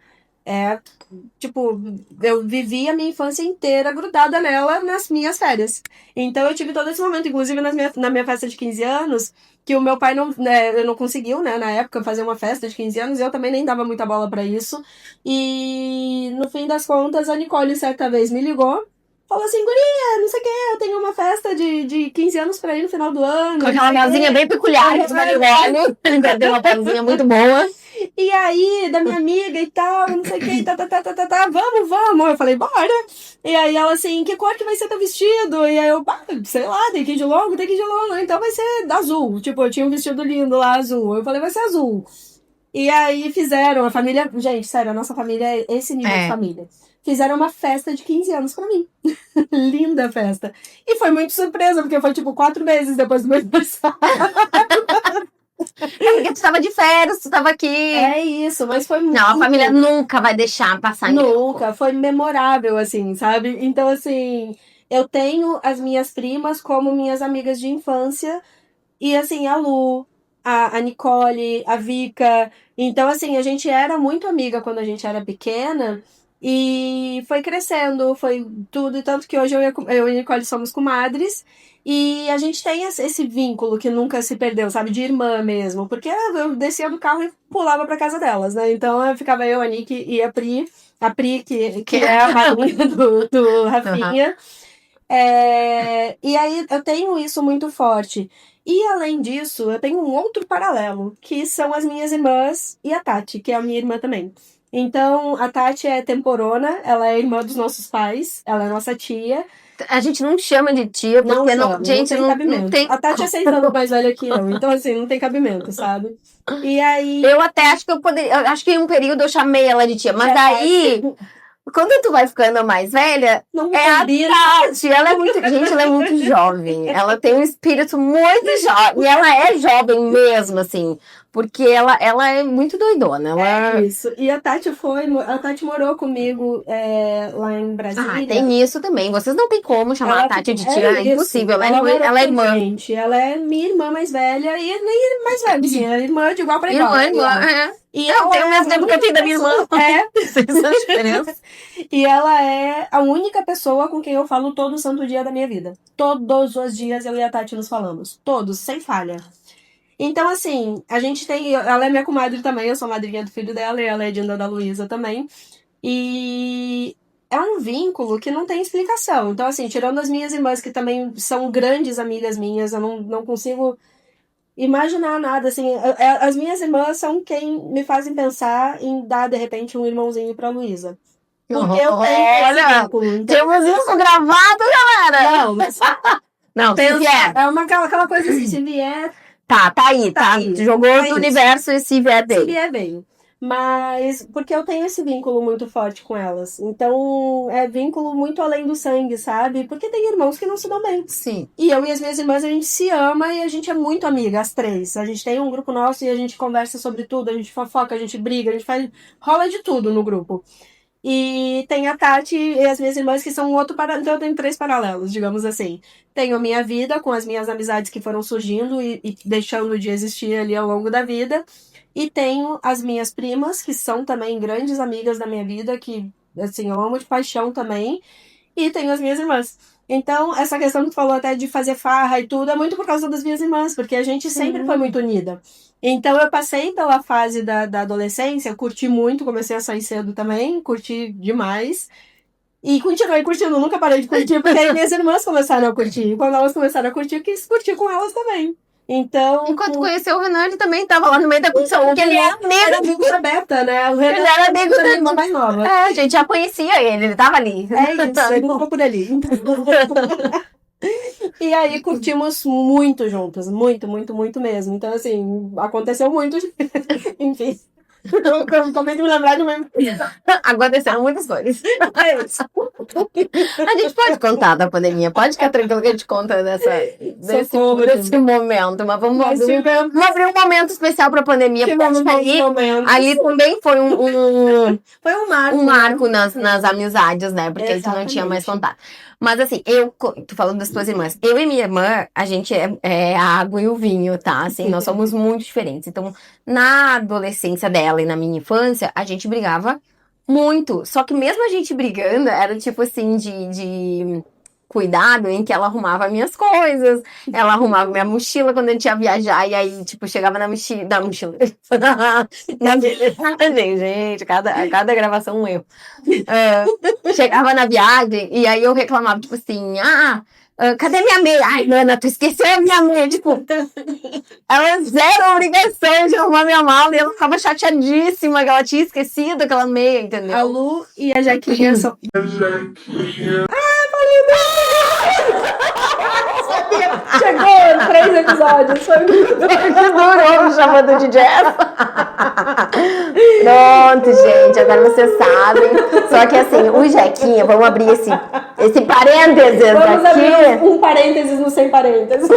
Speaker 3: Tipo, eu vivi a minha infância inteira grudada nela nas minhas férias. Então eu tive todo esse momento, inclusive na minha festa de 15 anos, que o meu pai não conseguiu, né, na época, fazer uma festa de 15 anos, e eu também nem dava muita bola pra isso. E no fim das contas, a Nicole certa vez me ligou, falou assim, guria, não sei o que, eu tenho uma festa de 15 anos pra ir no final do ano.
Speaker 4: Com aquela melzinha bem peculiar, deu uma melzinha muito boa.
Speaker 3: E aí, da minha amiga e tal, não sei o que, vamos. Eu falei, bora. E aí ela assim, que cor que vai ser teu vestido? E aí eu, sei lá, tem que ir de longo, então vai ser azul. Tipo, eu tinha um vestido lindo lá, azul. Eu falei, vai ser azul. E aí fizeram, a família, gente, sério, a nossa família é esse nível de família. Fizeram uma festa de 15 anos pra mim. Linda festa. E foi muito surpresa, porque foi tipo 4 meses depois do meu aniversário.
Speaker 4: Porque tu tava de férias, tu tava aqui.
Speaker 3: É isso, mas foi muito...
Speaker 4: Não, a família nunca vai deixar passar.
Speaker 3: Nunca, foi memorável, assim, sabe? Então, assim, eu tenho as minhas primas como minhas amigas de infância. E, assim, a Lu, a Nicole, a Vika. Então, assim, a gente era muito amiga quando a gente era pequena. E foi crescendo, foi tudo. E tanto que hoje eu e a Nicole somos comadres. E a gente tem esse vínculo que nunca se perdeu, sabe? De irmã mesmo. Porque eu descia do carro e pulava pra casa delas, né? Então ficava eu, a Nick e a Pri. A Pri, que é a madrinha do Rafinha. E aí eu tenho isso muito forte. E além disso, eu tenho um outro paralelo, que são as minhas irmãs e a Tati, que é a minha irmã também. Então, a Tati é temporona, ela é irmã dos nossos pais, ela é nossa tia.
Speaker 4: A gente não chama de tia, porque gente, não tem...
Speaker 3: A Tati é 6 anos mais velha que eu, então assim, não tem cabimento, sabe? E aí...
Speaker 4: Eu até acho que acho que em um período eu chamei ela de tia, mas daí... Quando tu vai ficando mais velha,
Speaker 3: não
Speaker 4: é a Tati. Ela é muito jovem. Ela tem um espírito muito jovem. E ela é jovem mesmo, assim. Porque ela é muito doidona.
Speaker 3: É isso. E a Tati morou comigo lá em Brasília.
Speaker 4: Tem isso também. Vocês não tem como chamar a Tati de tia. É impossível. Ela é irmã.
Speaker 3: Gente, ela é minha irmã mais velha e nem mais velha. Assim, é irmã de igual pra igual.
Speaker 4: Irmã. E eu tenho o mesmo tempo que eu tenho da minha irmã. Essa diferença.
Speaker 3: E ela é a única pessoa com quem eu falo todo santo dia da minha vida. Todos os dias eu e a Tati nos falamos. Todos, sem falha. Então, assim, a gente tem... Ela é minha comadre também, eu sou madrinha do filho dela e ela é Dinda da Luísa também. E é um vínculo que não tem explicação. Então, assim, tirando as minhas irmãs, que também são grandes amigas minhas, eu não consigo imaginar nada, assim. As minhas irmãs são quem me fazem pensar em dar, de repente, um irmãozinho pra Luísa. Porque eu tenho esse vínculo. Então...
Speaker 4: Temos isso gravado, galera!
Speaker 3: Não, mas...
Speaker 4: Não, se vier.
Speaker 3: É aquela coisa assim, se vier...
Speaker 4: Tá aí. Jogou no universo e se vier bem.
Speaker 3: Se vier bem. Mas, porque eu tenho esse vínculo muito forte com elas. Então, é vínculo muito além do sangue, sabe? Porque tem irmãos que não se dão bem.
Speaker 4: Sim.
Speaker 3: E eu e as minhas irmãs, a gente se ama e a gente é muito amiga, as 3. A gente tem um grupo nosso e a gente conversa sobre tudo, a gente fofoca, a gente briga, a gente faz... Rola de tudo no grupo. E tem a Tati e as minhas irmãs que são um outro paralelo. Então eu tenho 3 paralelos, digamos assim. Tenho a minha vida com as minhas amizades que foram surgindo e deixando de existir ali ao longo da vida. E tenho as minhas primas, que são também grandes amigas da minha vida, que, assim, eu amo de paixão também. E tenho as minhas irmãs. Então, essa questão que tu falou até de fazer farra e tudo, é muito por causa das minhas irmãs, porque a gente sempre foi muito unida. Então, eu passei pela fase da adolescência, curti muito, comecei a sair cedo também, curti demais. E continuei curtindo, nunca parei de curtir, porque aí minhas irmãs começaram a curtir. E quando elas começaram a curtir, eu quis curtir com elas também. Então...
Speaker 4: Enquanto conheceu o Renan, ele também tava lá no meio da construção, porque ele
Speaker 3: era amigo da Beta, né? O Renan
Speaker 4: ele era amigo
Speaker 3: da irmã mais nova.
Speaker 4: A gente já conhecia ele tava ali.
Speaker 3: É isso, ele ficou por ali. E aí curtimos muito juntas, muito mesmo. Então, assim, aconteceu muito. Enfim. Eu acabei de me lembrar de uma...
Speaker 4: Aconteceram muitas coisas. É isso. A gente pode contar da pandemia, pode ficar tranquilo que a gente conta desse momento, mas vamos abrir um momento especial pra pandemia, porque ali também foi
Speaker 3: foi um marco.
Speaker 4: Um marco nas amizades, né? Porque a gente não tinha mais contato. Mas assim, tô falando das tuas irmãs. Eu e minha irmã, a gente é a água e o vinho, tá? Assim, nós somos muito diferentes. Então, na adolescência dela e na minha infância, a gente brigava muito. Só que mesmo a gente brigando, era tipo assim, de cuidado em que ela arrumava minhas coisas, ela arrumava minha mochila quando a gente ia viajar, e aí, tipo, chegava na mochila. Gente, cada gravação um erro. Chegava na viagem, e aí eu reclamava, tipo assim, cadê minha meia? Ai, Ana, tu esqueceu a minha meia. Tipo, ela zero obrigação de arrumar minha mala e ela ficava chateadíssima que ela tinha esquecido aquela meia, entendeu?
Speaker 3: A Lu e a Jequinha são... Chegou 3 episódios. Foi muito
Speaker 4: durou chamando de Jess. Pronto, gente, agora vocês sabem. Só que assim, o Jequinha, vamos abrir esse parênteses
Speaker 3: vamos
Speaker 4: aqui.
Speaker 3: Abrir um parênteses no sem parênteses.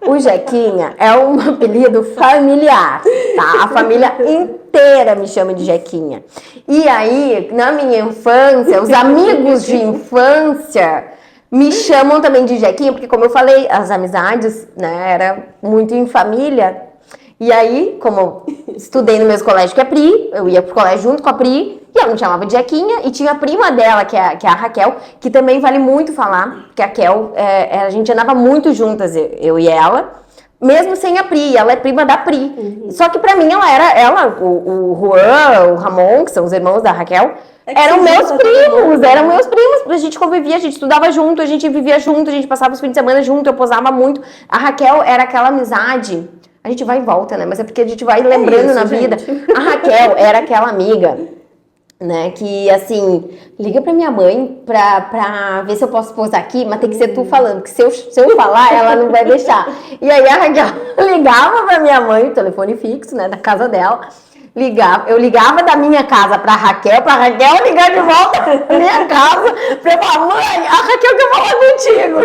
Speaker 4: O Jequinha é um apelido familiar, tá? A família inteira me chama de Jequinha. E aí, na minha infância, os amigos de infância me chamam também de Jequinha, porque como eu falei, as amizades, né, era muito em família. E aí, como eu estudei no mesmo colégio que a Pri, eu ia pro colégio junto com a Pri, e ela me chamava de Jequinha, e tinha a prima dela, que é a Raquel, que também vale muito falar, porque a Raquel, a gente andava muito juntas, eu e ela, mesmo sem a Pri, ela é prima da Pri. Uhum. Só que pra mim, o Juan, o Ramon, que são os irmãos da Raquel, eram meus primos, a gente convivia, a gente estudava junto, a gente vivia junto, a gente passava os fins de semana junto, eu posava muito. A Raquel era aquela amizade, a gente vai e volta, né, mas é porque a gente vai lembrando na vida. A Raquel era aquela amiga, né, que assim, liga pra minha mãe pra ver se eu posso posar aqui, mas tem que ser tu falando, que se eu falar, ela não vai deixar. E aí a Raquel ligava pra minha mãe, telefone fixo, né, da casa dela, eu ligava da minha casa pra Raquel ligar de volta pra minha casa, pra eu falar, mãe, a Raquel quer falar contigo.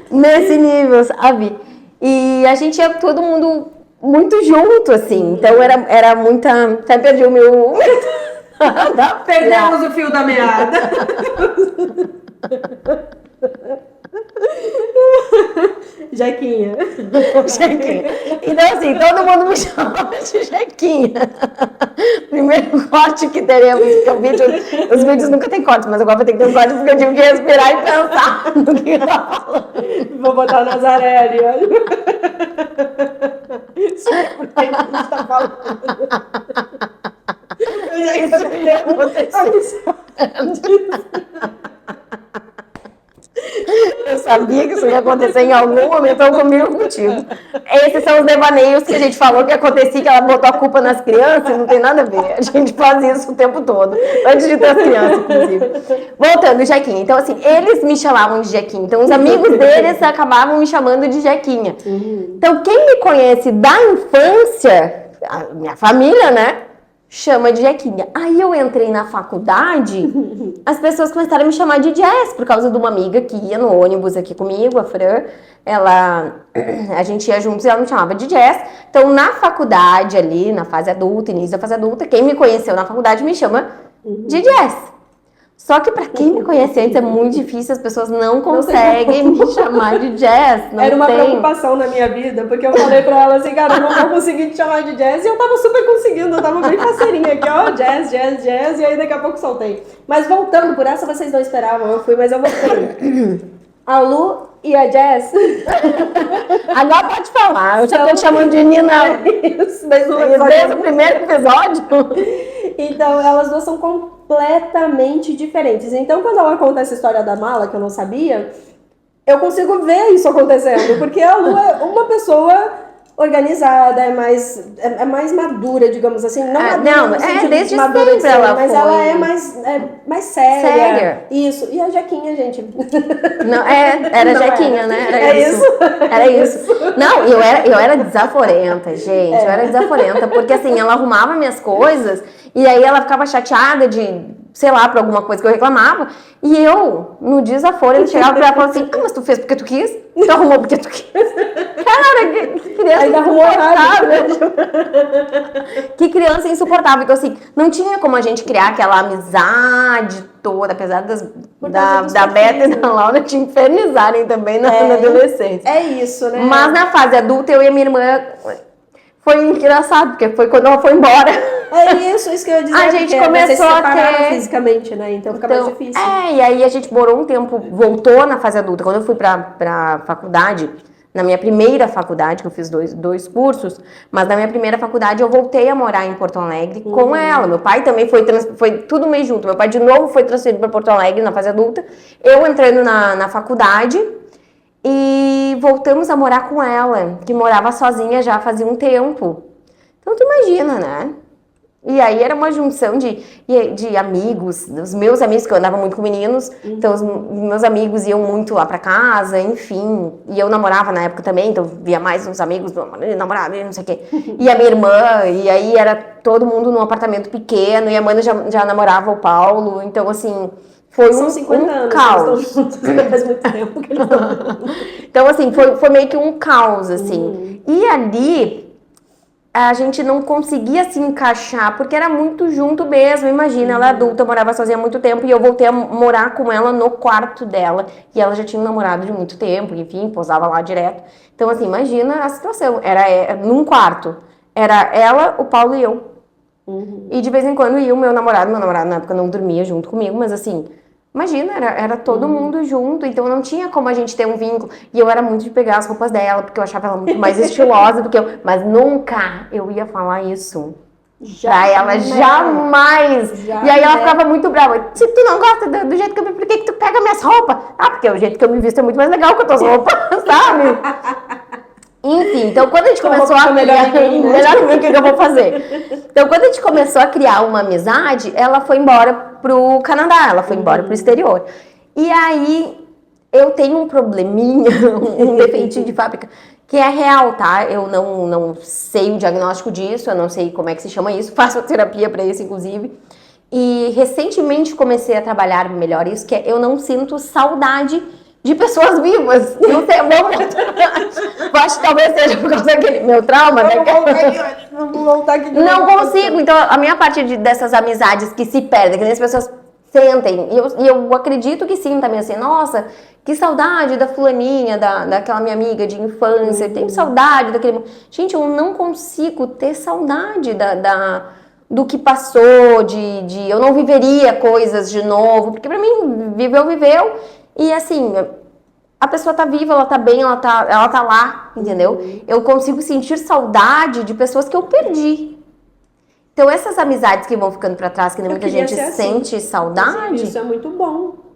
Speaker 4: Nesse nível, sabe? E a gente ia todo mundo muito junto, assim, então era muita... Até perdi o meu...
Speaker 3: Perdemos o fio da meada. Jequinha.
Speaker 4: Então, assim, todo mundo me chama de Jequinha. Primeiro corte que teremos, porque os vídeos nunca tem corte, mas agora vai ter que ter um corte porque eu tive que respirar e pensar no que eu tava falando.
Speaker 3: Vou botar o Nazaré ali, olha. Isso é porque a gente tá falando.
Speaker 4: Eu sabia que isso ia acontecer em algum momento comigo ou contigo. Esses são os devaneios que a gente falou que acontecia, que ela botou a culpa nas crianças, não tem nada a ver. A gente faz isso o tempo todo, antes de ter as crianças, inclusive. Voltando, Jequinha. Então, assim, eles me chamavam de Jequinha. Então, os amigos deles acabavam me chamando de Jequinha. Então, quem me conhece da infância, a minha família, né? Chama de Jequinha. Aí eu entrei na faculdade, as pessoas começaram a me chamar de Jess, por causa de uma amiga que ia no ônibus aqui comigo, a Fran. A gente ia juntos e ela me chamava de Jess. Então, na faculdade ali, na fase adulta, início da fase adulta, quem me conheceu na faculdade me chama de Jess. Só que pra quem me conhece antes é muito difícil, as pessoas não conseguem me chamar de Jess.
Speaker 3: Era uma preocupação na minha vida, porque eu falei pra ela assim, cara, eu não vou conseguir te chamar de Jess, e eu tava super conseguindo, eu tava bem faceirinha aqui, ó, Jess, e aí daqui a pouco soltei. Mas voltando, por essa vocês não esperavam, eu fui, mas eu voltei. A Lu e a Jess.
Speaker 4: Agora pode falar, eu já tô te chamando de Nina.
Speaker 3: Isso,
Speaker 4: desde o primeiro episódio.
Speaker 3: Então, elas duas são completamente diferentes. Então, quando ela conta essa história da mala, que eu não sabia, eu consigo ver isso acontecendo. Porque a Lu é uma pessoa organizada, é mais madura, digamos assim. Não madura,
Speaker 4: desde
Speaker 3: madura
Speaker 4: sempre ela
Speaker 3: mas
Speaker 4: foi.
Speaker 3: ela é mais séria. Isso. E a Jequinha, gente.
Speaker 4: Não, era Jequinha, né? Era isso. Não, eu era desaforenta, gente. Eu era desaforenta, porque assim, ela arrumava minhas coisas e aí ela ficava chateada de, sei lá, por alguma coisa que eu reclamava. E eu, no desaforo, ele chegava pra ela e falava assim, mas tu fez porque tu quis? Tu arrumou porque tu quis? Cara, que criança insuportável. Que criança insuportável. Então, assim, não tinha como a gente criar aquela amizade toda, apesar da Beta e da Laura te infernizarem também na adolescência.
Speaker 3: É isso, né?
Speaker 4: Mas na fase adulta, eu e a minha irmã... Foi engraçado, porque foi quando ela foi embora.
Speaker 3: É isso que eu ia dizer.
Speaker 4: A gente começou a ter...
Speaker 3: fisicamente, né? Então fica mais difícil.
Speaker 4: E aí a gente morou um tempo, voltou na fase adulta. Quando eu fui pra faculdade, na minha primeira faculdade, que eu fiz dois cursos, mas na minha primeira faculdade eu voltei a morar em Porto Alegre com ela. Meu pai também foi tudo meio junto. Meu pai de novo foi transferido para Porto Alegre na fase adulta. Eu entrando na faculdade... E voltamos a morar com ela, que morava sozinha já fazia um tempo. Então, tu imagina, né? E aí era uma junção de amigos, os meus amigos, que eu andava muito com meninos. Então, os meus amigos iam muito lá pra casa, enfim. E eu namorava na época também, então via mais uns amigos, namorava, não sei o quê. E a minha irmã, e aí era todo mundo num apartamento pequeno, e a Amanda já namorava o Paulo. Então, assim... São 50 anos,
Speaker 3: caos. Eles estão juntos, faz muito tempo que eles estão juntos.
Speaker 4: Então, assim, foi meio que um caos, assim. E ali, a gente não conseguia se encaixar, porque era muito junto mesmo. Imagina, ela adulta, morava sozinha há muito tempo, e eu voltei a morar com ela no quarto dela. E ela já tinha um namorado de muito tempo, enfim, posava lá direto. Então, assim, imagina a situação. Era num quarto. Era ela, o Paulo e eu. E de vez em quando ia o meu namorado na época não dormia junto comigo, mas assim... Imagina, era todo mundo junto, então não tinha como a gente ter um vínculo. E eu era muito de pegar as roupas dela, porque eu achava ela muito mais estilosa do que eu. Mas nunca eu ia falar isso pra ela, jamais. E aí ela ficava muito brava. Se tu não gosta do jeito que eu me... Por que tu pega minhas roupas? Porque o jeito que eu me visto é muito mais legal que as tuas roupas, sabe? Enfim, então quando a gente começou a criar... Melhor que o que eu vou fazer. Então quando a gente começou a criar uma amizade, ela foi embora pro Canadá, ela foi embora pro exterior. E aí eu tenho um probleminha, um defeitinho de fábrica, que é real, tá? Eu não sei o diagnóstico disso, eu não sei como é que se chama isso, faço terapia pra isso, inclusive. E recentemente comecei a trabalhar melhor isso, que é eu não sinto saudade de pessoas vivas. Não sei, acho que talvez seja por causa daquele meu trauma, né?
Speaker 3: Vamos voltar aqui.
Speaker 4: Não consigo. Então, a minha parte dessas amizades que se perdem, que as pessoas sentem, e eu acredito que sim também, assim, nossa, que saudade da fulaninha, daquela minha amiga de infância, tenho saudade daquele... Gente, eu não consigo ter saudade do que passou, eu não viveria coisas de novo, porque pra mim, viveu, e assim, a pessoa tá viva, ela tá bem, ela tá lá, entendeu? Eu consigo sentir saudade de pessoas que eu perdi. Então, essas amizades que vão ficando pra trás, que muita gente sente saudade...
Speaker 3: Isso é muito bom.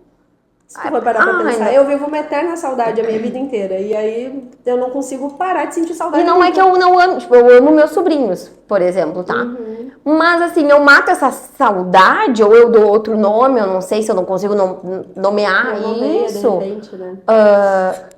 Speaker 3: Se tu for parar pra pensar, eu vivo uma eterna saudade a minha vida inteira. E aí, eu não consigo parar de sentir saudade.
Speaker 4: E não é que eu não amo, tipo, eu amo meus sobrinhos, por exemplo, tá? Mas, assim, eu mato essa saudade, ou eu dou outro nome, eu não sei se eu não consigo nomear isso.
Speaker 3: De repente, né?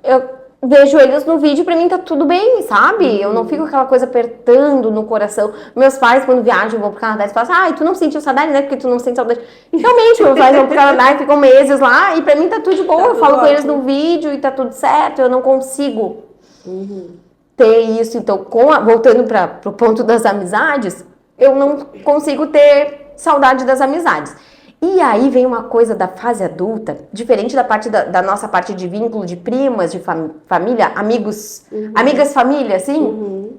Speaker 4: Eu vejo eles no vídeo, pra mim tá tudo bem, sabe? Eu não fico aquela coisa apertando no coração. Meus pais, quando viajam, vão pro Canadá, eles falam assim, tu não sentiu saudade, né? Porque tu não sente saudade. Realmente, meus pais vão pro Canadá e ficam meses lá, e pra mim tá tudo de boa. Eu falo com eles no vídeo e tá tudo certo, eu não consigo ter isso. Então, voltando pro ponto das amizades, eu não consigo ter saudade das amizades. E aí vem uma coisa da fase adulta, diferente da parte da nossa parte de vínculo de primas, de família, amigos, amigas família, assim,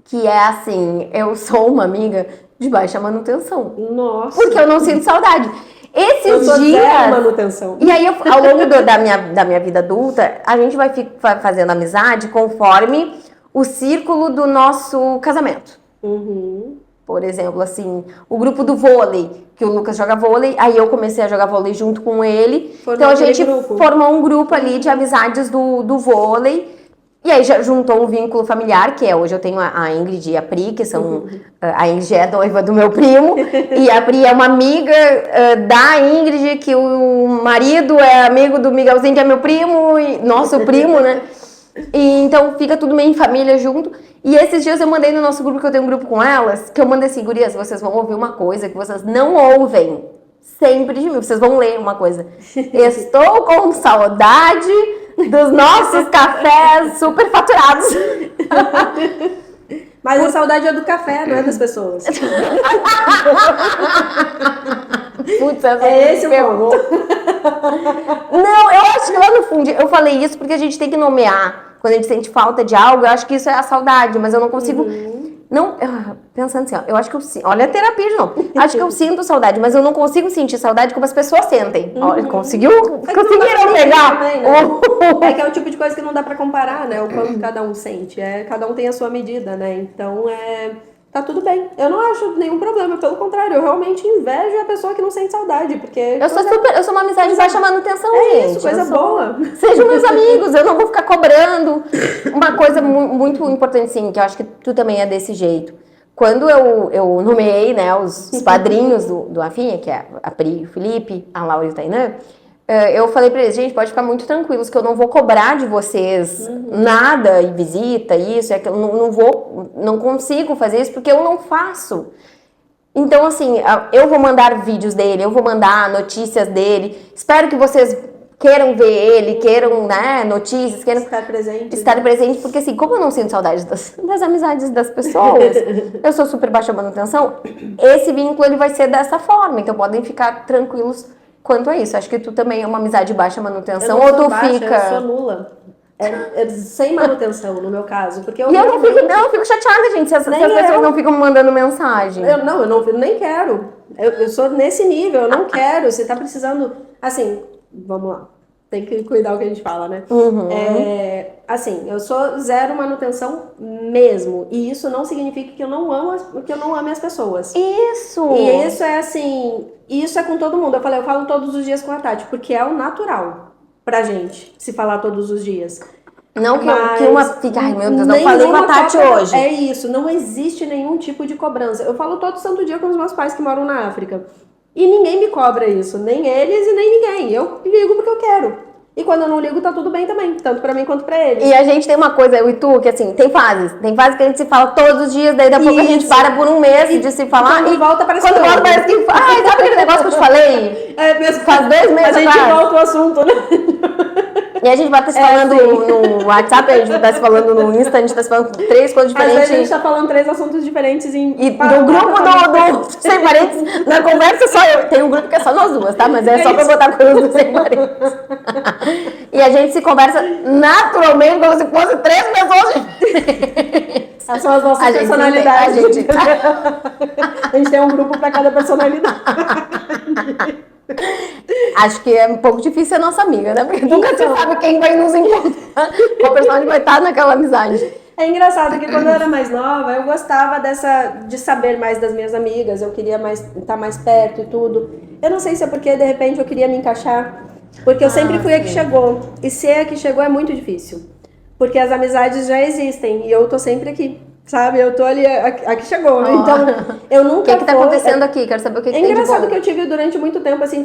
Speaker 4: que é assim, eu sou uma amiga de baixa manutenção.
Speaker 3: Nossa!
Speaker 4: Porque eu não sinto saudade. Esses
Speaker 3: eu
Speaker 4: dias...
Speaker 3: zero manutenção.
Speaker 4: E aí, ao longo da minha vida adulta, a gente vai fazendo amizade conforme o círculo do nosso casamento. Por exemplo, assim, o grupo do vôlei, que o Lucas joga vôlei, aí eu comecei a jogar vôlei junto com ele. Então a gente formou um grupo ali de amizades do vôlei. E aí já juntou um vínculo familiar, que é hoje eu tenho a Ingrid e a Pri, que são... A Ingrid é noiva do meu primo, e a Pri é uma amiga da Ingrid, que o marido é amigo do Miguelzinho, que é meu primo, e nosso primo, né? E então fica tudo meio em família junto. E esses dias eu mandei no nosso grupo, que eu tenho um grupo com elas, que eu mandei assim, gurias, vocês vão ouvir uma coisa que vocês não ouvem sempre de mim, vocês vão ler uma coisa. Estou com saudade dos nossos cafés super faturados.
Speaker 3: Mas a saudade é do café, não é das pessoas.
Speaker 4: Putz,
Speaker 3: é esse o ponto.
Speaker 4: Não, eu acho que lá no fundo, eu falei isso porque a gente tem que nomear. Quando a gente sente falta de algo, eu acho que isso é a saudade, mas eu não consigo... Não, pensando assim, ó, eu acho que eu sinto... Olha a terapia de novo. Acho que eu sinto saudade, mas eu não consigo sentir saudade como as pessoas sentem. Olha, conseguiram pegar?
Speaker 3: Também, né? É que é o tipo de coisa que não dá pra comparar, né? O quanto cada um sente. Cada um tem a sua medida, né? Então, tá tudo bem. Eu não acho nenhum problema, pelo contrário, eu realmente invejo a pessoa que não sente saudade, porque...
Speaker 4: Eu sou uma amizade de baixa manutenção, gente.
Speaker 3: Isso, coisa boa.
Speaker 4: Sejam meus amigos, eu não vou ficar cobrando. Uma coisa muito importante, sim, que eu acho que tu também é desse jeito. Quando eu nomeei, né, os padrinhos do Rafinha, que é a Pri, o Felipe, a Laura e o Tainã, eu falei pra eles, gente, pode ficar muito tranquilos que eu não vou cobrar de vocês nada, e visita, isso, aquilo, não consigo fazer isso porque eu não faço. Então, assim, eu vou mandar vídeos dele, eu vou mandar notícias dele, espero que vocês queiram ver ele, queiram, né, notícias, queiram estar presente, porque assim, como eu não sinto saudade das amizades das pessoas, eu sou super baixa manutenção, esse vínculo ele vai ser dessa forma, então podem ficar tranquilos quanto a isso. Acho que tu também é uma amizade de baixa manutenção, ou tu fica...
Speaker 3: Eu sou nula. Sem manutenção, no meu caso. Porque eu
Speaker 4: fico chateada, gente, se as pessoas não ficam me mandando mensagem.
Speaker 3: Eu nem quero. Eu sou nesse nível, eu não quero. Você tá precisando... Assim, vamos lá. Tem que cuidar o que a gente fala, né? Assim, eu sou zero manutenção mesmo. E isso não significa que eu não ame as pessoas.
Speaker 4: Isso!
Speaker 3: E isso é assim... Isso é com todo mundo. Eu falo todos os dias com a Tati, porque é o natural pra gente se falar todos os dias.
Speaker 4: Não que uma fica, ai meu Deus, não falei com a Tati hoje.
Speaker 3: É isso, não existe nenhum tipo de cobrança. Eu falo todo santo dia com os meus pais que moram na África. E ninguém me cobra isso, nem eles e nem ninguém. Eu ligo porque eu quero. E quando eu não ligo, tá tudo bem também, tanto pra mim quanto pra eles.
Speaker 4: E a gente tem uma coisa, eu e tu, que assim, tem fases que a gente se fala todos os dias, daí daqui a pouco a gente para por um mês de se falar.
Speaker 3: E volta parece
Speaker 4: que sabe aquele negócio que eu te falei?
Speaker 3: Mesmo.
Speaker 4: Faz 2 meses
Speaker 3: a gente volta o assunto, né?
Speaker 4: E a gente vai estar se falando no WhatsApp, a gente vai estar se falando no Insta, a gente está se falando 3 coisas diferentes.
Speaker 3: Às vezes a gente está falando 3 assuntos diferentes
Speaker 4: E no grupo do Sem Parentes, na conversa só eu. Tem um grupo que é só nós duas, tá? Mas é só pra botar coisas do Sem Parentes. E a gente se conversa naturalmente como se fosse 3 pessoas diferentes.
Speaker 3: Essas são as nossas personalidades. A gente tem um grupo para cada personalidade.
Speaker 4: Acho que é um pouco difícil ser nossa amiga, né? Porque nunca se sabe quem vai nos encontrar. Qual personagem vai estar naquela amizade.
Speaker 3: É engraçado que quando eu era mais nova, eu gostava de saber mais das minhas amigas. Eu queria estar mais perto e tudo. Eu não sei se é porque, de repente, eu queria me encaixar. Porque eu sempre fui a que chegou. E ser a que chegou é muito difícil. Porque as amizades já existem. E eu tô sempre aqui. Sabe, eu tô ali, aqui chegou, então eu nunca...
Speaker 4: O que tá acontecendo aqui? Quero saber o que tem de bom.
Speaker 3: É engraçado que eu tive durante muito tempo, assim,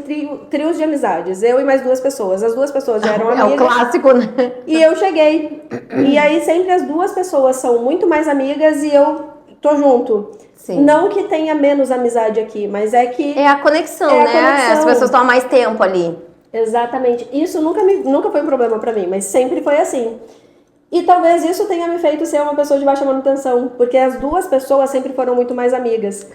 Speaker 3: trios de amizades, eu e mais 2 pessoas, as 2 pessoas já eram amigas.
Speaker 4: É o clássico, né?
Speaker 3: E eu cheguei, e aí sempre as 2 pessoas são muito mais amigas e eu tô junto. Sim. Não que tenha menos amizade aqui, mas é que...
Speaker 4: É a conexão, né? As pessoas estão há mais tempo ali.
Speaker 3: Exatamente, isso nunca foi um problema pra mim, mas sempre foi assim. E talvez isso tenha me feito ser uma pessoa de baixa manutenção, porque as 2 pessoas sempre foram muito mais amigas.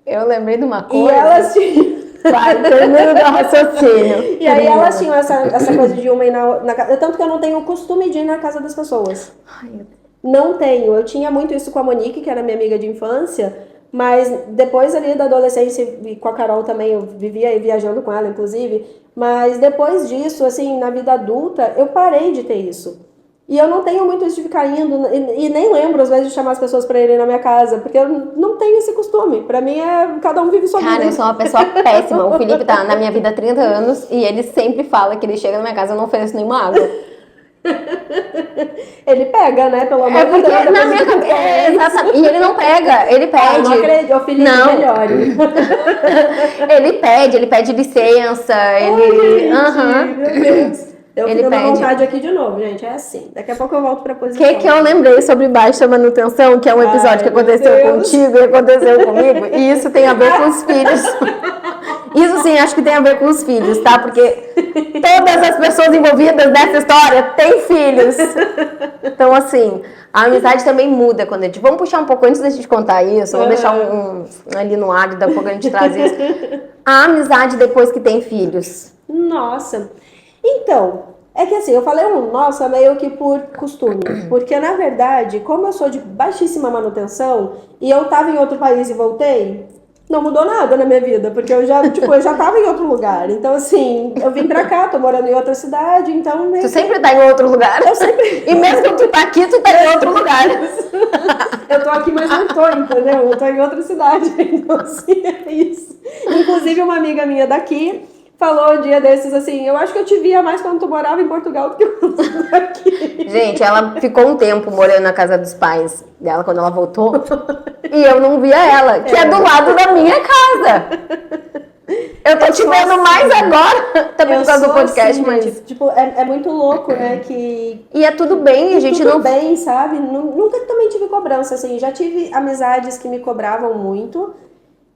Speaker 4: Eu lembrei de uma coisa.
Speaker 3: E elas tinham...
Speaker 4: Vai, termina do raciocínio.
Speaker 3: E aí elas tinham essa coisa de uma ir na casa... Tanto que eu não tenho o costume de ir na casa das pessoas. Não tenho. Eu tinha muito isso com a Monique, que era minha amiga de infância, mas depois ali da adolescência, e com a Carol também, eu vivia aí viajando com ela, inclusive, mas depois disso, assim, na vida adulta, eu parei de ter isso. E eu não tenho muito isso de ficar indo, e nem lembro, às vezes, de chamar as pessoas pra irem na minha casa, porque eu não tenho esse costume. Pra mim, cada um vive sua vida.
Speaker 4: Cara, eu sou uma pessoa péssima. O Felipe tá na minha vida há 30 anos, e ele sempre fala que ele chega na minha casa e eu não ofereço nenhuma água.
Speaker 3: Ele pega, né? Pelo amor de Deus.
Speaker 4: Na minha cabeça. Exatamente. E ele não pega, ele pede.
Speaker 3: Não acredito, Felipe,
Speaker 4: não.
Speaker 3: melhore.
Speaker 4: ele pede licença, ele.
Speaker 3: Aham. Meu Deus. Eu
Speaker 4: Ele
Speaker 3: fico na
Speaker 4: pede.
Speaker 3: vontade aqui de novo, gente. É assim. Daqui a pouco eu volto pra posição.
Speaker 4: O que eu lembrei sobre baixa manutenção, que é um episódio que aconteceu contigo e aconteceu comigo, e isso tem a ver com os filhos. Isso sim, acho que tem a ver com os filhos, tá? Porque todas as pessoas envolvidas nessa história têm filhos. Então, assim, a amizade também muda quando a gente... Vamos puxar um pouco antes da gente contar isso, vamos deixar ali no ar, daqui a pouco a gente traz isso. A amizade depois que tem filhos.
Speaker 3: Nossa. Então, é que assim, eu falei nossa meio que por costume. Porque, na verdade, como eu sou de baixíssima manutenção e eu tava em outro país e voltei, não mudou nada na minha vida. Porque eu já tava em outro lugar. Então, assim, eu vim pra cá, tô morando em outra cidade, então...
Speaker 4: Tu sempre tá em outro lugar.
Speaker 3: Eu sempre...
Speaker 4: E mesmo que tu tá aqui, tu tá em outro lugar.
Speaker 3: Eu tô aqui, mas não tô, entendeu? Eu tô em outra cidade. Então, assim, é isso. Inclusive, uma amiga minha daqui... falou um dia desses assim, eu acho que eu te via mais quando tu morava em Portugal do que quando tu tá aqui.
Speaker 4: Gente, ela ficou um tempo morando na casa dos pais dela quando ela voltou e eu não via ela, que é do lado da minha casa. Eu tô te vendo mais agora, também por causa do podcast,
Speaker 3: assim,
Speaker 4: mas...
Speaker 3: Tipo, é muito louco, né, que...
Speaker 4: E é tudo bem, a gente
Speaker 3: tudo
Speaker 4: não...
Speaker 3: bem, sabe? Nunca também tive cobrança, assim, já tive amizades que me cobravam muito...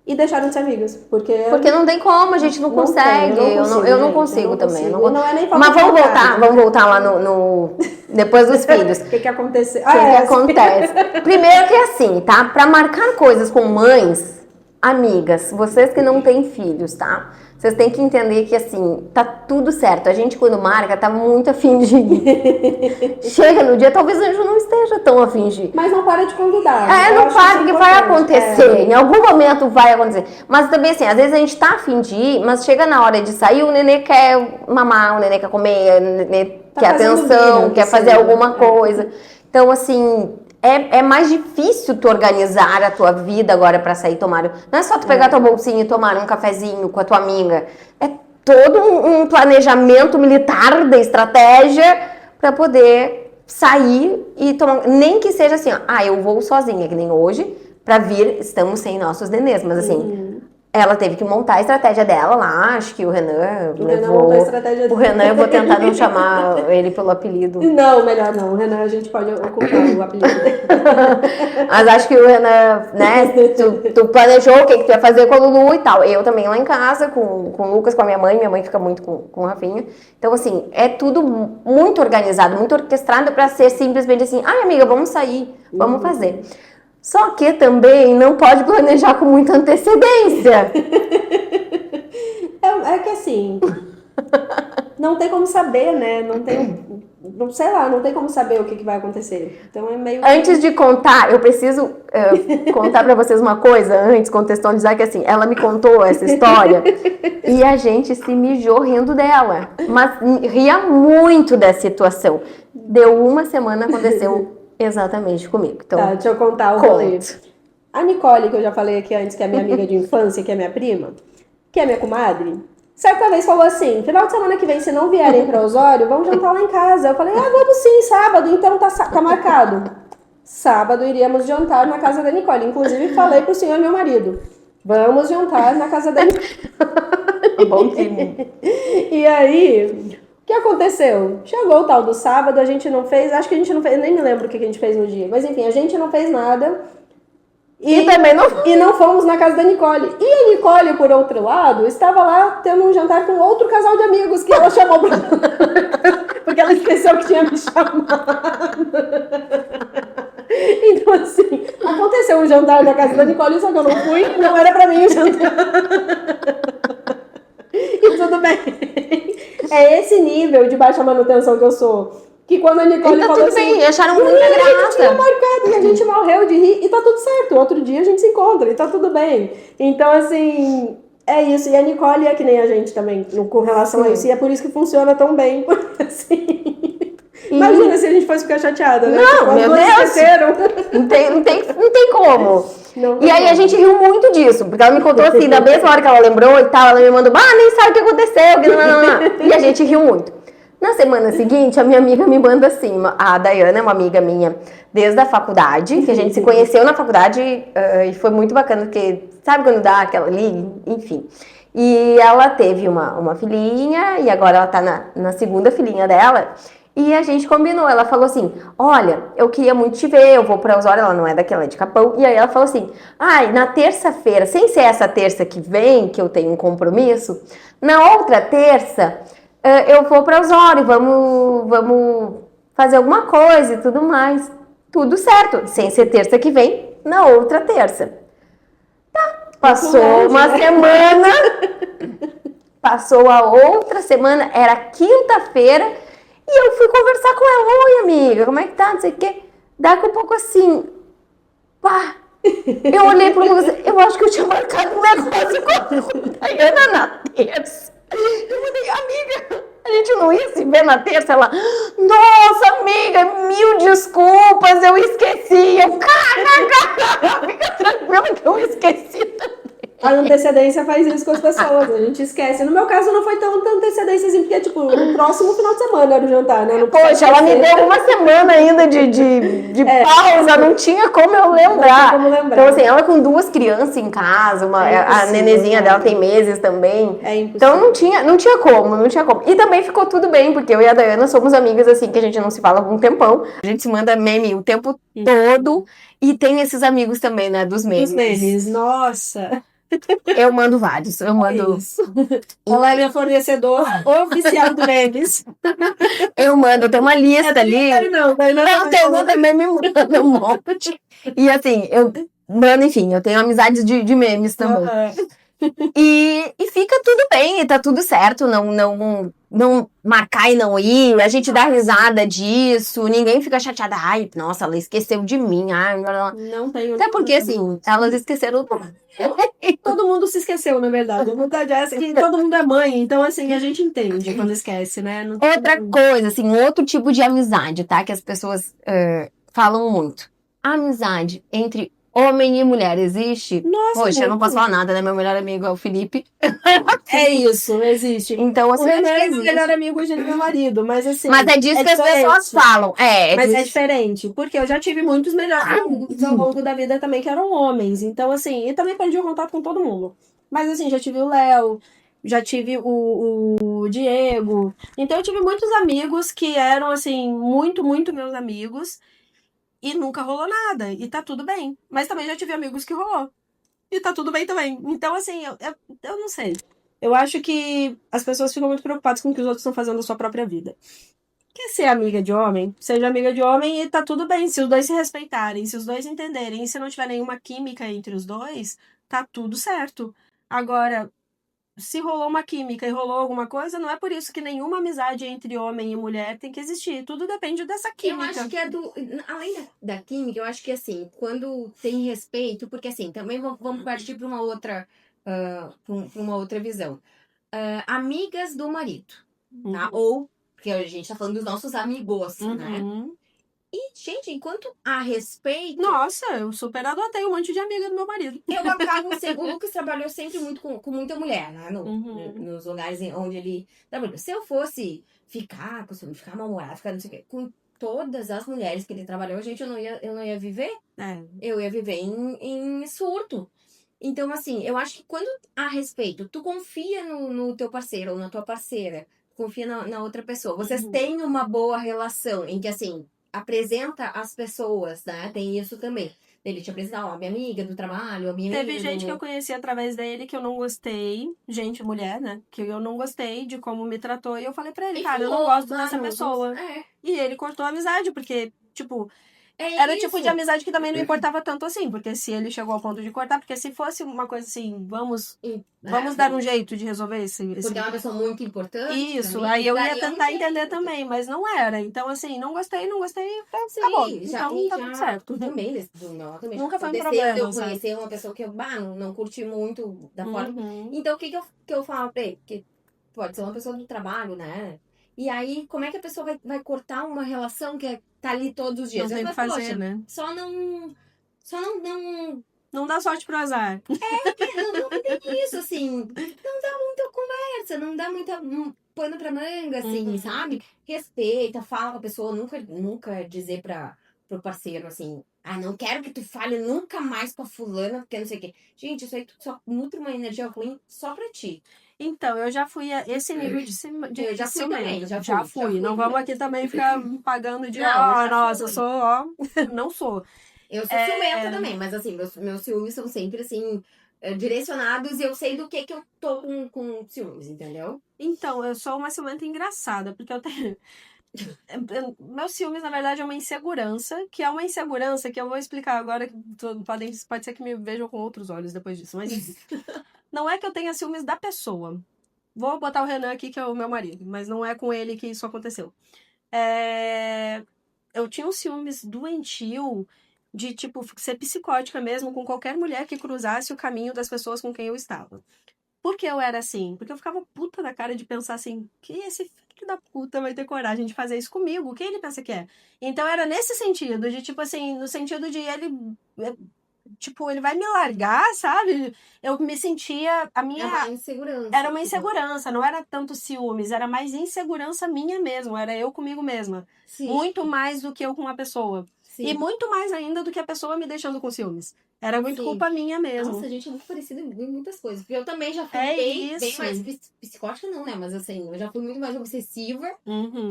Speaker 3: E deixaram de ser amigas, porque
Speaker 4: não tem como, a gente não consegue. Eu não consigo também.
Speaker 3: Não é nem
Speaker 4: mas vamos voltar lá no depois dos filhos.
Speaker 3: O que aconteceu?
Speaker 4: O que acontece? Primeiro que é assim, tá? Pra marcar coisas com mães, amigas, vocês que não têm filhos, tá? Vocês têm que entender que, assim, tá tudo certo. A gente, quando marca, tá muito afim de ir. Chega no dia, talvez a gente não esteja tão afim de ir.
Speaker 3: Mas não para de convidar.
Speaker 4: Não para, porque vai acontecer. Em algum momento vai acontecer. Mas também, assim, às vezes a gente tá afim de ir, mas chega na hora de sair, o nenê quer mamar, o nenê quer comer, o nenê quer atenção, quer fazer alguma coisa. Então, assim... É mais difícil tu organizar a tua vida agora pra sair tomar... Não é só tu pegar tua bolsinha e tomar um cafezinho com a tua amiga. É todo um planejamento militar da estratégia pra poder sair e tomar... Nem que seja assim, ó, eu vou sozinha, que nem hoje, pra vir, estamos sem nossos nenês. Mas assim, ela teve que montar a estratégia dela lá, acho que o Renan levou...
Speaker 3: montou a estratégia dele.
Speaker 4: O Renan, eu vou tentar não chamar ele pelo apelido.
Speaker 3: Não, melhor não. O Renan, a gente pode ocultar o apelido dele.
Speaker 4: Mas acho que o Renan, né, tu planejou o que tu ia fazer com a Lulu e tal. Eu também lá em casa, com o Lucas, com a minha mãe fica muito com o Rafinha. Então, assim, é tudo muito organizado, muito orquestrado pra ser simplesmente assim, amiga, vamos sair, vamos fazer. Só que também não pode planejar com muita antecedência.
Speaker 3: É que assim, não tem como saber, né? Não tem como saber o que vai acontecer. Então é meio...
Speaker 4: Antes de contar, eu preciso contar pra vocês uma coisa, antes contextualizar que assim, ela me contou essa história e a gente se mijou rindo dela, mas ria muito da situação. Deu uma semana, aconteceu exatamente comigo. Então,
Speaker 3: tá, deixa eu contar o rolê. A Nicole, que eu já falei aqui antes, que é minha amiga de infância, que é minha prima, que é minha comadre, certa vez falou assim, final de semana que vem, se não vierem pra Osório, vamos jantar lá em casa. Eu falei, vamos sim, sábado, então tá marcado. Sábado iríamos jantar na casa da Nicole. Inclusive, falei pro senhor, meu marido, vamos jantar na casa da Nicole.
Speaker 4: Bom time.
Speaker 3: E aí... O que aconteceu? Chegou o tal do sábado, a gente não fez, acho que a gente não fez, nem me lembro o que a gente fez no dia, mas enfim, a gente não fez nada.
Speaker 4: E também não...
Speaker 3: E não fomos na casa da Nicole. E a Nicole, por outro lado, estava lá tendo um jantar com outro casal de amigos que ela chamou pra... Porque ela esqueceu que tinha me chamado. Então, assim, aconteceu um jantar na casa da Nicole, só que eu não fui, não era pra mim o jantar. E tudo bem. É esse nível de baixa manutenção que eu sou. Que quando a Nicole falou
Speaker 4: tudo
Speaker 3: assim...
Speaker 4: bem, acharam muita
Speaker 3: A gente tinha
Speaker 4: graça.
Speaker 3: marcado e a gente morreu de rir e tá tudo certo. Outro dia a gente se encontra e tá tudo bem. Então, assim... É isso. E a Nicole é que nem a gente também com relação a isso. E é por isso que funciona tão bem. Porque, assim... Imagina se a gente fosse ficar chateada, né?
Speaker 4: Não, meu Deus! Não tem como.
Speaker 3: Não,
Speaker 4: e aí a gente riu muito disso, porque ela me contou assim, da mesma hora que ela lembrou e tal, ela me mandou, nem sabe o que aconteceu, e a gente riu muito. Na semana seguinte, a minha amiga me manda assim, a Dayana é uma amiga minha desde a faculdade, que a gente se conheceu na faculdade e foi muito bacana, porque sabe quando dá aquela ali, enfim. E ela teve uma filhinha e agora ela tá na segunda filhinha dela. E a gente combinou, ela falou assim, olha, eu queria muito te ver, eu vou pra Osório, ela não é daqui, ela é de Capão. E aí ela falou assim, ai, na terça-feira, sem ser essa terça que vem, que eu tenho um compromisso, na outra terça eu vou pra Osório, vamos fazer alguma coisa e tudo mais. Tudo certo, sem ser terça que vem, na outra terça. Tá, passou uma semana, passou a outra semana, era quinta-feira, e eu fui conversar com ela, oi amiga, como é que tá, não sei o quê. Daqui a pouco assim, pá, eu olhei pra você, eu acho que eu tinha marcado um negócio com a Dayana na terça. Eu falei, amiga, a gente não ia se ver na terça? Ela, nossa amiga, mil desculpas, eu esqueci. Eu, cara, fica tranquila que eu esqueci também.
Speaker 3: A antecedência faz isso com as pessoas, a gente esquece. No meu caso não foi tanta antecedência assim, porque tipo, no próximo final de semana era o jantar, né?
Speaker 4: Poxa, ela me deu uma semana ainda de pausa, não tinha como eu lembrar.
Speaker 3: Como lembrar.
Speaker 4: Então assim, ela com 2 crianças em casa, a nenezinha dela tem meses também.
Speaker 3: É impossível.
Speaker 4: Então não tinha como. E também ficou tudo bem, porque eu e a Dayana somos amigas assim, que a gente não se fala há algum tempão. A gente se manda meme o tempo todo e tem esses amigos também, né, dos memes.
Speaker 3: Os memes, nossa.
Speaker 4: Eu mando vários, eu mando.
Speaker 3: Ela é minha fornecedora oficial do memes.
Speaker 4: Eu tenho uma lista ali.
Speaker 3: Não
Speaker 4: também me manda um monte. E assim, eu mando, enfim, eu tenho amizades de memes também. E fica tudo bem, e tá tudo certo, não marcar e não ir, a gente dá risada disso, ninguém fica chateada, ai, nossa, ela esqueceu de mim, ai,
Speaker 3: não tenho.
Speaker 4: Até porque, assim, elas esqueceram.
Speaker 3: Todo mundo se esqueceu, na verdade. A verdade é essa que todo mundo é mãe, então, assim, a gente entende quando esquece, né? Não tem...
Speaker 4: Outra coisa, assim, outro tipo de amizade, tá? Que as pessoas falam muito. A amizade entre homem e mulher existe?
Speaker 3: Nossa,
Speaker 4: poxa, eu não posso falar nada, né? Meu melhor amigo é o Felipe.
Speaker 3: É isso, existe.
Speaker 4: Então, assim,
Speaker 3: o Renan é meu melhor amigo hoje é meu marido, mas assim...
Speaker 4: Mas é disso que as pessoas falam.
Speaker 3: Mas é diferente, porque eu já tive muitos melhores amigos ao longo da vida também que eram homens. Então, assim, e também perdi o contato com todo mundo. Mas, assim, já tive o Léo, já tive o Diego. Então, eu tive muitos amigos que eram, assim, muito, muito meus amigos. E nunca rolou nada. E tá tudo bem. Mas também já tive amigos que rolou. E tá tudo bem também. Então, assim, eu não sei. Eu acho que as pessoas ficam muito preocupadas com o que os outros estão fazendo na sua própria vida. Quer ser amiga de homem? Seja amiga de homem e tá tudo bem. Se os dois se respeitarem, se os dois entenderem, e se não tiver nenhuma química entre os dois, tá tudo certo. Agora, se rolou uma química e rolou alguma coisa, não é por isso que nenhuma amizade entre homem e mulher tem que existir. Tudo depende dessa química.
Speaker 2: Eu acho que além da química, eu acho que assim, quando tem respeito, porque assim, também vamos partir para uma outra, uma outra visão. Amigas do marido, tá? Ou, porque a gente tá falando dos nossos amigos, né? E, gente, enquanto há respeito...
Speaker 3: Nossa, eu super adotei um monte de amiga do meu marido.
Speaker 2: Eu acabo... O Lucas trabalhou sempre muito com muita mulher, né? Nos lugares onde ele trabalhou. Se eu fosse ficar mal-humorada, ficar não sei o quê, com todas as mulheres que ele trabalhou, gente, eu não ia viver. Eu ia viver em surto. Então, assim, eu acho que quando há respeito, tu confia no teu parceiro ou na tua parceira, confia na outra pessoa. Vocês têm uma boa relação em que, assim... apresenta as pessoas, né? Tem isso também. Ele te apresentar, ó, minha amiga do trabalho, a minha amiga...
Speaker 3: Teve gente que eu conheci através dele que eu não gostei. Gente, mulher, né? Que eu não gostei de como me tratou. E eu falei pra ele, cara, eu não gosto dessa pessoa. E ele cortou a amizade, porque, tipo... era o tipo de amizade que também não importava tanto assim. Porque se ele chegou ao ponto de cortar... Porque se fosse uma coisa assim, vamos dar um jeito de resolver esse...
Speaker 2: Porque é uma pessoa muito importante.
Speaker 3: Isso, aí eu ia tentar entender também, mas não era. Então, assim, não gostei, acabou. Então, tá tudo certo.
Speaker 2: Também,
Speaker 3: Nunca foi um problema,
Speaker 2: eu conhecer uma pessoa que eu não curti muito da forma... Então, o que eu falo pra ele? Porque pode ser uma pessoa do trabalho, né? E aí, como é que a pessoa vai cortar uma relação que tá ali todos os dias?
Speaker 3: Não tem o que fazer, né?
Speaker 2: Só não...
Speaker 3: Não dá sorte pro azar.
Speaker 2: Não tem isso, assim. Não dá muita conversa, não dá muita... pano pra manga, assim, sabe? Respeita, fala com a pessoa, nunca dizer pro parceiro, assim, não quero que tu fale nunca mais com a fulana, porque não sei o quê. Gente, isso aí só nutre uma energia ruim só pra ti.
Speaker 3: Então, eu já fui a esse nível de
Speaker 2: Eu já fui também,
Speaker 3: já fui. Não vamos aqui também ficar pagando de, eu sou, não sou.
Speaker 2: Eu sou ciumenta também, mas assim, meus ciúmes são sempre, assim, direcionados e eu sei do que eu tô com ciúmes, entendeu?
Speaker 3: Então, eu sou uma ciumenta engraçada, porque eu tenho... Meus ciúmes, na verdade, é uma insegurança, que eu vou explicar agora, que pode ser que me vejam com outros olhos depois disso, mas não é que eu tenha ciúmes da pessoa. Vou botar o Renan aqui, que é o meu marido, mas não é com ele que isso aconteceu. Eu tinha um ciúmes doentio de, tipo, ser psicótica mesmo com qualquer mulher que cruzasse o caminho das pessoas com quem eu estava. Por que eu era assim? Porque eu ficava puta da cara de pensar assim, que esse filho da puta vai ter coragem de fazer isso comigo? Quem ele pensa que é? Então era nesse sentido, de tipo assim, no sentido de ele... Tipo, ele vai me largar, sabe? Eu me sentia...
Speaker 2: Uma insegurança.
Speaker 3: Era uma insegurança, não era tanto ciúmes, era mais insegurança minha mesmo, era eu comigo mesma.
Speaker 2: Sim.
Speaker 3: Muito mais do que eu com a pessoa.
Speaker 2: Sim.
Speaker 3: E muito mais ainda do que a pessoa me deixando com ciúmes. Era muito culpa minha mesmo.
Speaker 2: Nossa, a gente é muito parecida em muitas coisas. Porque eu também já fui bem mais psicótica, não, né? Mas assim, eu já fui muito mais obsessiva.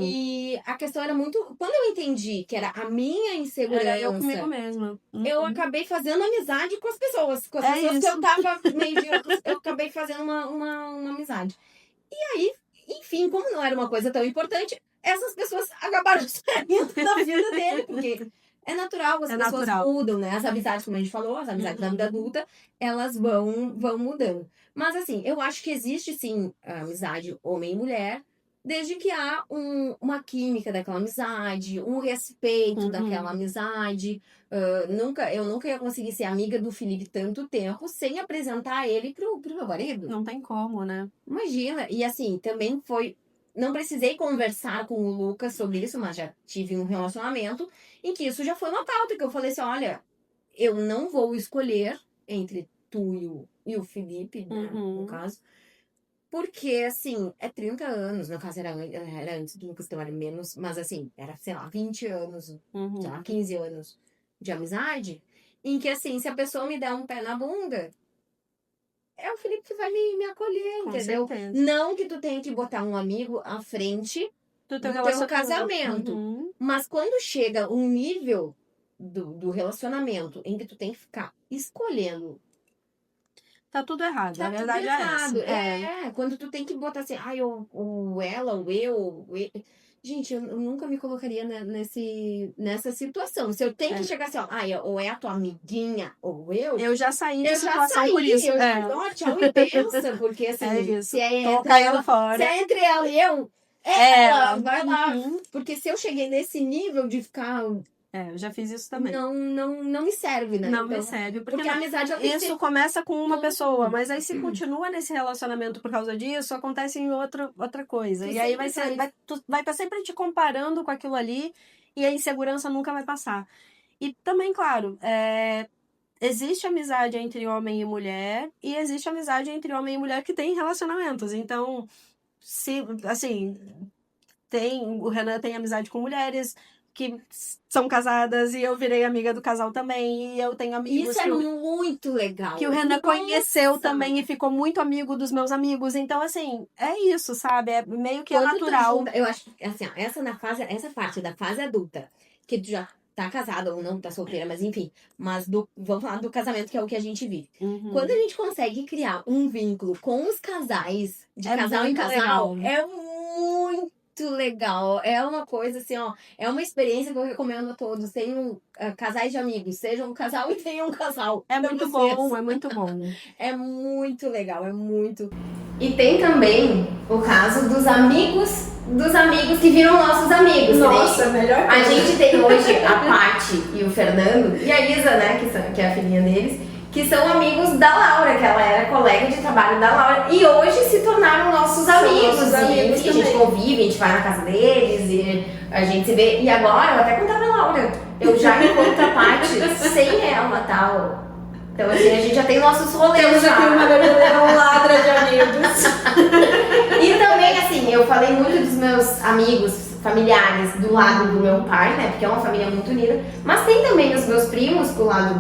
Speaker 2: E a questão era muito... Quando eu entendi que era a minha insegurança...
Speaker 3: Era eu comigo mesma.
Speaker 2: Eu acabei fazendo amizade com as pessoas. Com as pessoas que eu tava meio de... Eu acabei fazendo uma amizade. E aí, enfim, como não era uma coisa tão importante, essas pessoas acabaram saindo da vida dele. Porque... É natural, as pessoas mudam, né? As amizades, como a gente falou, as amizades da vida adulta, elas vão mudando. Mas assim, eu acho que existe sim a amizade homem e mulher, desde que há uma química daquela amizade, um respeito daquela amizade. Eu nunca ia conseguir ser amiga do Felipe tanto tempo sem apresentar ele pro meu marido.
Speaker 3: Não tem como, né?
Speaker 2: Imagina. E assim, também foi... Não precisei conversar com o Lucas sobre isso, mas já tive um relacionamento em que isso já foi uma pauta, que eu falei assim, olha, eu não vou escolher entre tu e o Felipe, né, no caso, porque, assim, é 30 anos, no caso era antes do Lucas, então era menos, mas assim, era, sei lá, 20 anos, sei lá, 15 anos de amizade, em que, assim, se a pessoa me der um pé na bunda... É o Felipe que vai me acolher, entendeu?
Speaker 3: Certeza.
Speaker 2: Não que tu tenha que botar um amigo à frente do teu casamento. Mas quando chega um nível do relacionamento em que tu tem que ficar escolhendo...
Speaker 3: Tá tudo errado,
Speaker 2: Tá
Speaker 3: a verdade
Speaker 2: tudo errado.
Speaker 3: é essa.
Speaker 2: Quando tu tem que botar assim, ou ela, ou eu... Gente, eu nunca me colocaria nessa situação. Se eu tenho que chegar assim, ou é a tua amiguinha, ou eu...
Speaker 3: Eu já saí de situação por isso.
Speaker 2: Tchau e pensa, porque assim, se é entre ela e eu, ela vai lá. Porque se eu cheguei nesse nível de ficar...
Speaker 3: eu já fiz isso também.
Speaker 2: Não me serve, né?
Speaker 3: Não me serve. Porque
Speaker 2: a amizade...
Speaker 3: Isso começa com uma pessoa, mas aí se continua nesse relacionamento por causa disso, acontece em outra coisa. E aí tu vai estar sempre te comparando com aquilo ali e a insegurança nunca vai passar. E também, claro, existe amizade entre homem e mulher e existe amizade entre homem e mulher que tem relacionamentos. Então, se, assim, o Renan tem amizade com mulheres que são casadas e eu virei amiga do casal também e eu tenho amigos...
Speaker 2: Isso é muito legal.
Speaker 3: Que o Renan conheceu também e ficou muito amigo dos meus amigos. Então, assim, é isso, sabe? É meio que natural.
Speaker 2: Eu acho que, assim, essa parte da fase adulta, que tu já tá casada ou não, tá solteira, mas enfim. Mas vamos falar do casamento, que é o que a gente vive. Quando a gente consegue criar um vínculo com os casais, de casal em casal, é muito legal. É uma coisa assim, é uma experiência que eu recomendo a todos. Tenham casais de amigos, sejam um casal e tenham um casal.
Speaker 3: É muito bom, é muito bom.
Speaker 2: É muito legal, é muito... E tem também o caso dos amigos que viram nossos amigos.
Speaker 3: Nossa, melhor coisa.
Speaker 2: A gente tem hoje a Paty e o Fernando e a Isa, né, que é a filhinha deles, que são amigos da Laura, que ela era colega de trabalho da Laura, e hoje se tornaram nossos amigos. E a gente convive, a gente vai na casa deles, e a gente se vê. E agora, eu até contava pra Laura, eu já encontro a Paty sem ela, tal. Então, assim, a gente já tem nossos rolês.
Speaker 3: Temos aqui uma verdadeira ladra de amigos.
Speaker 2: E também também, assim, eu falei muito dos meus amigos familiares do lado do meu pai, né? Porque é uma família muito unida. Mas tem também os meus primos do lado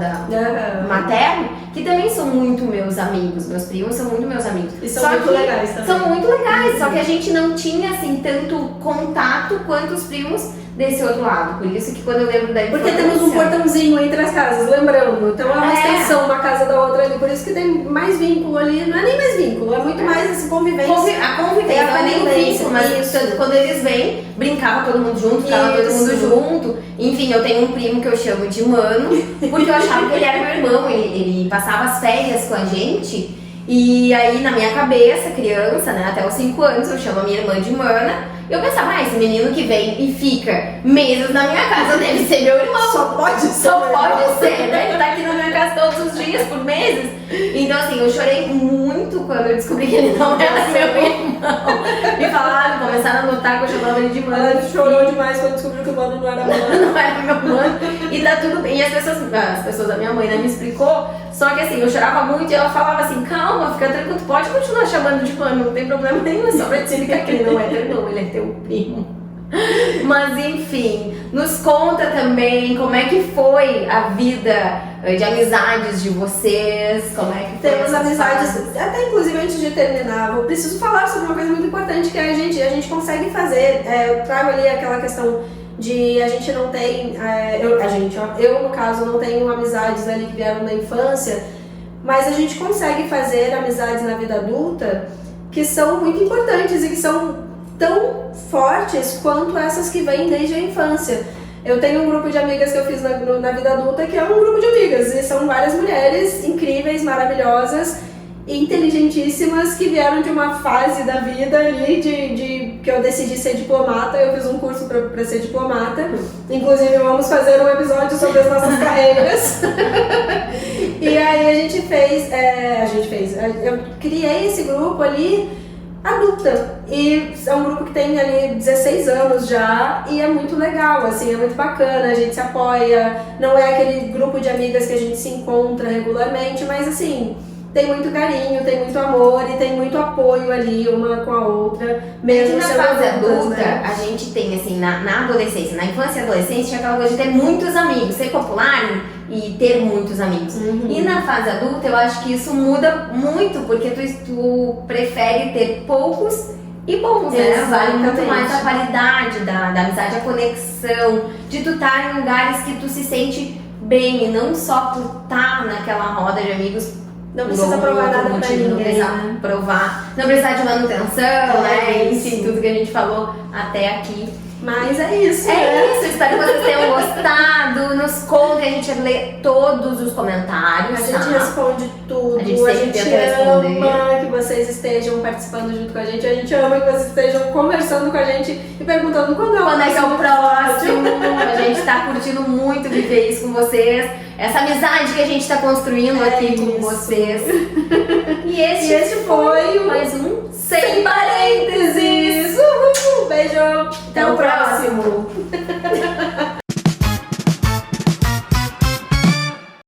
Speaker 2: materno, que também são muito meus amigos. Meus primos são muito meus amigos.
Speaker 3: E são muito legais também.
Speaker 2: São muito legais, só que a gente não tinha, assim, tanto contato quanto os primos desse outro lado. Por isso que quando eu lembro da infância...
Speaker 3: Porque temos um portãozinho entre as casas, lembrando. Então é uma extensão uma casa da outra ali. Por isso que tem mais vínculo ali. Não é nem mais vínculo, é muito mais essa convivência.
Speaker 2: A convivência, não é nem o vínculo, mas quando eles vêm, brincava todo mundo junto, ficava todo mundo junto. Enfim, eu tenho um primo que eu chamo de Mano, porque eu achava que ele era meu irmão. Ele passava as férias com a gente. E aí, na minha cabeça, criança, né, até os 5 anos, eu chamo a minha irmã de Mana. Eu pensava, esse menino que vem e fica meses na minha casa deve ser meu irmão.
Speaker 3: Só pode ser,
Speaker 2: né? Ele tá aqui na minha casa todos os dias, por meses. Então, assim, eu chorei muito quando eu descobri que ele não era meu irmão. Me falaram, começaram a notar que eu chamava ele de Mano.
Speaker 3: Ela chorou demais quando descobriu que o Mano não era Mano.
Speaker 2: Não era meu mano. E tá tudo bem. E as pessoas da minha mãe, né, me explicou. Só que assim, eu chorava muito e ela falava assim, calma, fica tranquilo, tu pode continuar chamando de Mano, não tem problema nenhum, é só pra te explicar que ele não é teu irmão, ele é teu primo. Mas enfim, nos conta também como é que foi a vida de amizades de vocês, como é que foi.
Speaker 3: Temos amizades, até inclusive antes de terminar, eu preciso falar sobre uma coisa muito importante que a gente consegue fazer, eu trago ali aquela questão de a gente não tem, eu no caso não tenho amizades ali que vieram da infância, mas a gente consegue fazer amizades na vida adulta que são muito importantes e que são tão fortes quanto essas que vêm desde a infância. Eu tenho um grupo de amigas que eu fiz na vida adulta que é um grupo de amigas e são várias mulheres incríveis, maravilhosas, inteligentíssimas que vieram de uma fase da vida ali de que eu decidi ser diplomata. Eu fiz um curso para ser diplomata, inclusive vamos fazer um episódio sobre as nossas carreiras. E aí eu criei esse grupo ali adulta, e é um grupo que tem ali 16 anos já, e é muito legal, assim, é muito bacana, a gente se apoia, não é aquele grupo de amigas que a gente se encontra regularmente, mas assim, tem muito carinho, tem muito amor e tem muito apoio ali uma com a outra, mesmo
Speaker 2: na fase adulta, né? A gente tem assim, na adolescência, na infância e adolescência, tinha aquela coisa de ter muitos amigos, ser popular e ter muitos amigos. E na fase adulta, eu acho que isso muda muito, porque tu prefere ter poucos e bons, né? Vale muito mais a qualidade da amizade, a conexão, de tu estar em lugares que tu se sente bem, e não só por estar naquela roda de amigos.
Speaker 3: Não precisa provar nada pra ninguém,
Speaker 2: não precisa provar, não precisa de manutenção, né? Enfim, tudo que a gente falou até aqui.
Speaker 3: Mas é isso,
Speaker 2: isso, espero que vocês tenham gostado. Nos contem, a gente lê todos os comentários.
Speaker 3: A gente responde tudo,
Speaker 2: a gente
Speaker 3: ama que vocês estejam participando junto com a gente ama que vocês estejam conversando com a gente e perguntando quando é que é o próximo.
Speaker 2: A gente tá curtindo muito viver isso com vocês, essa amizade que a gente tá construindo aqui com vocês. E este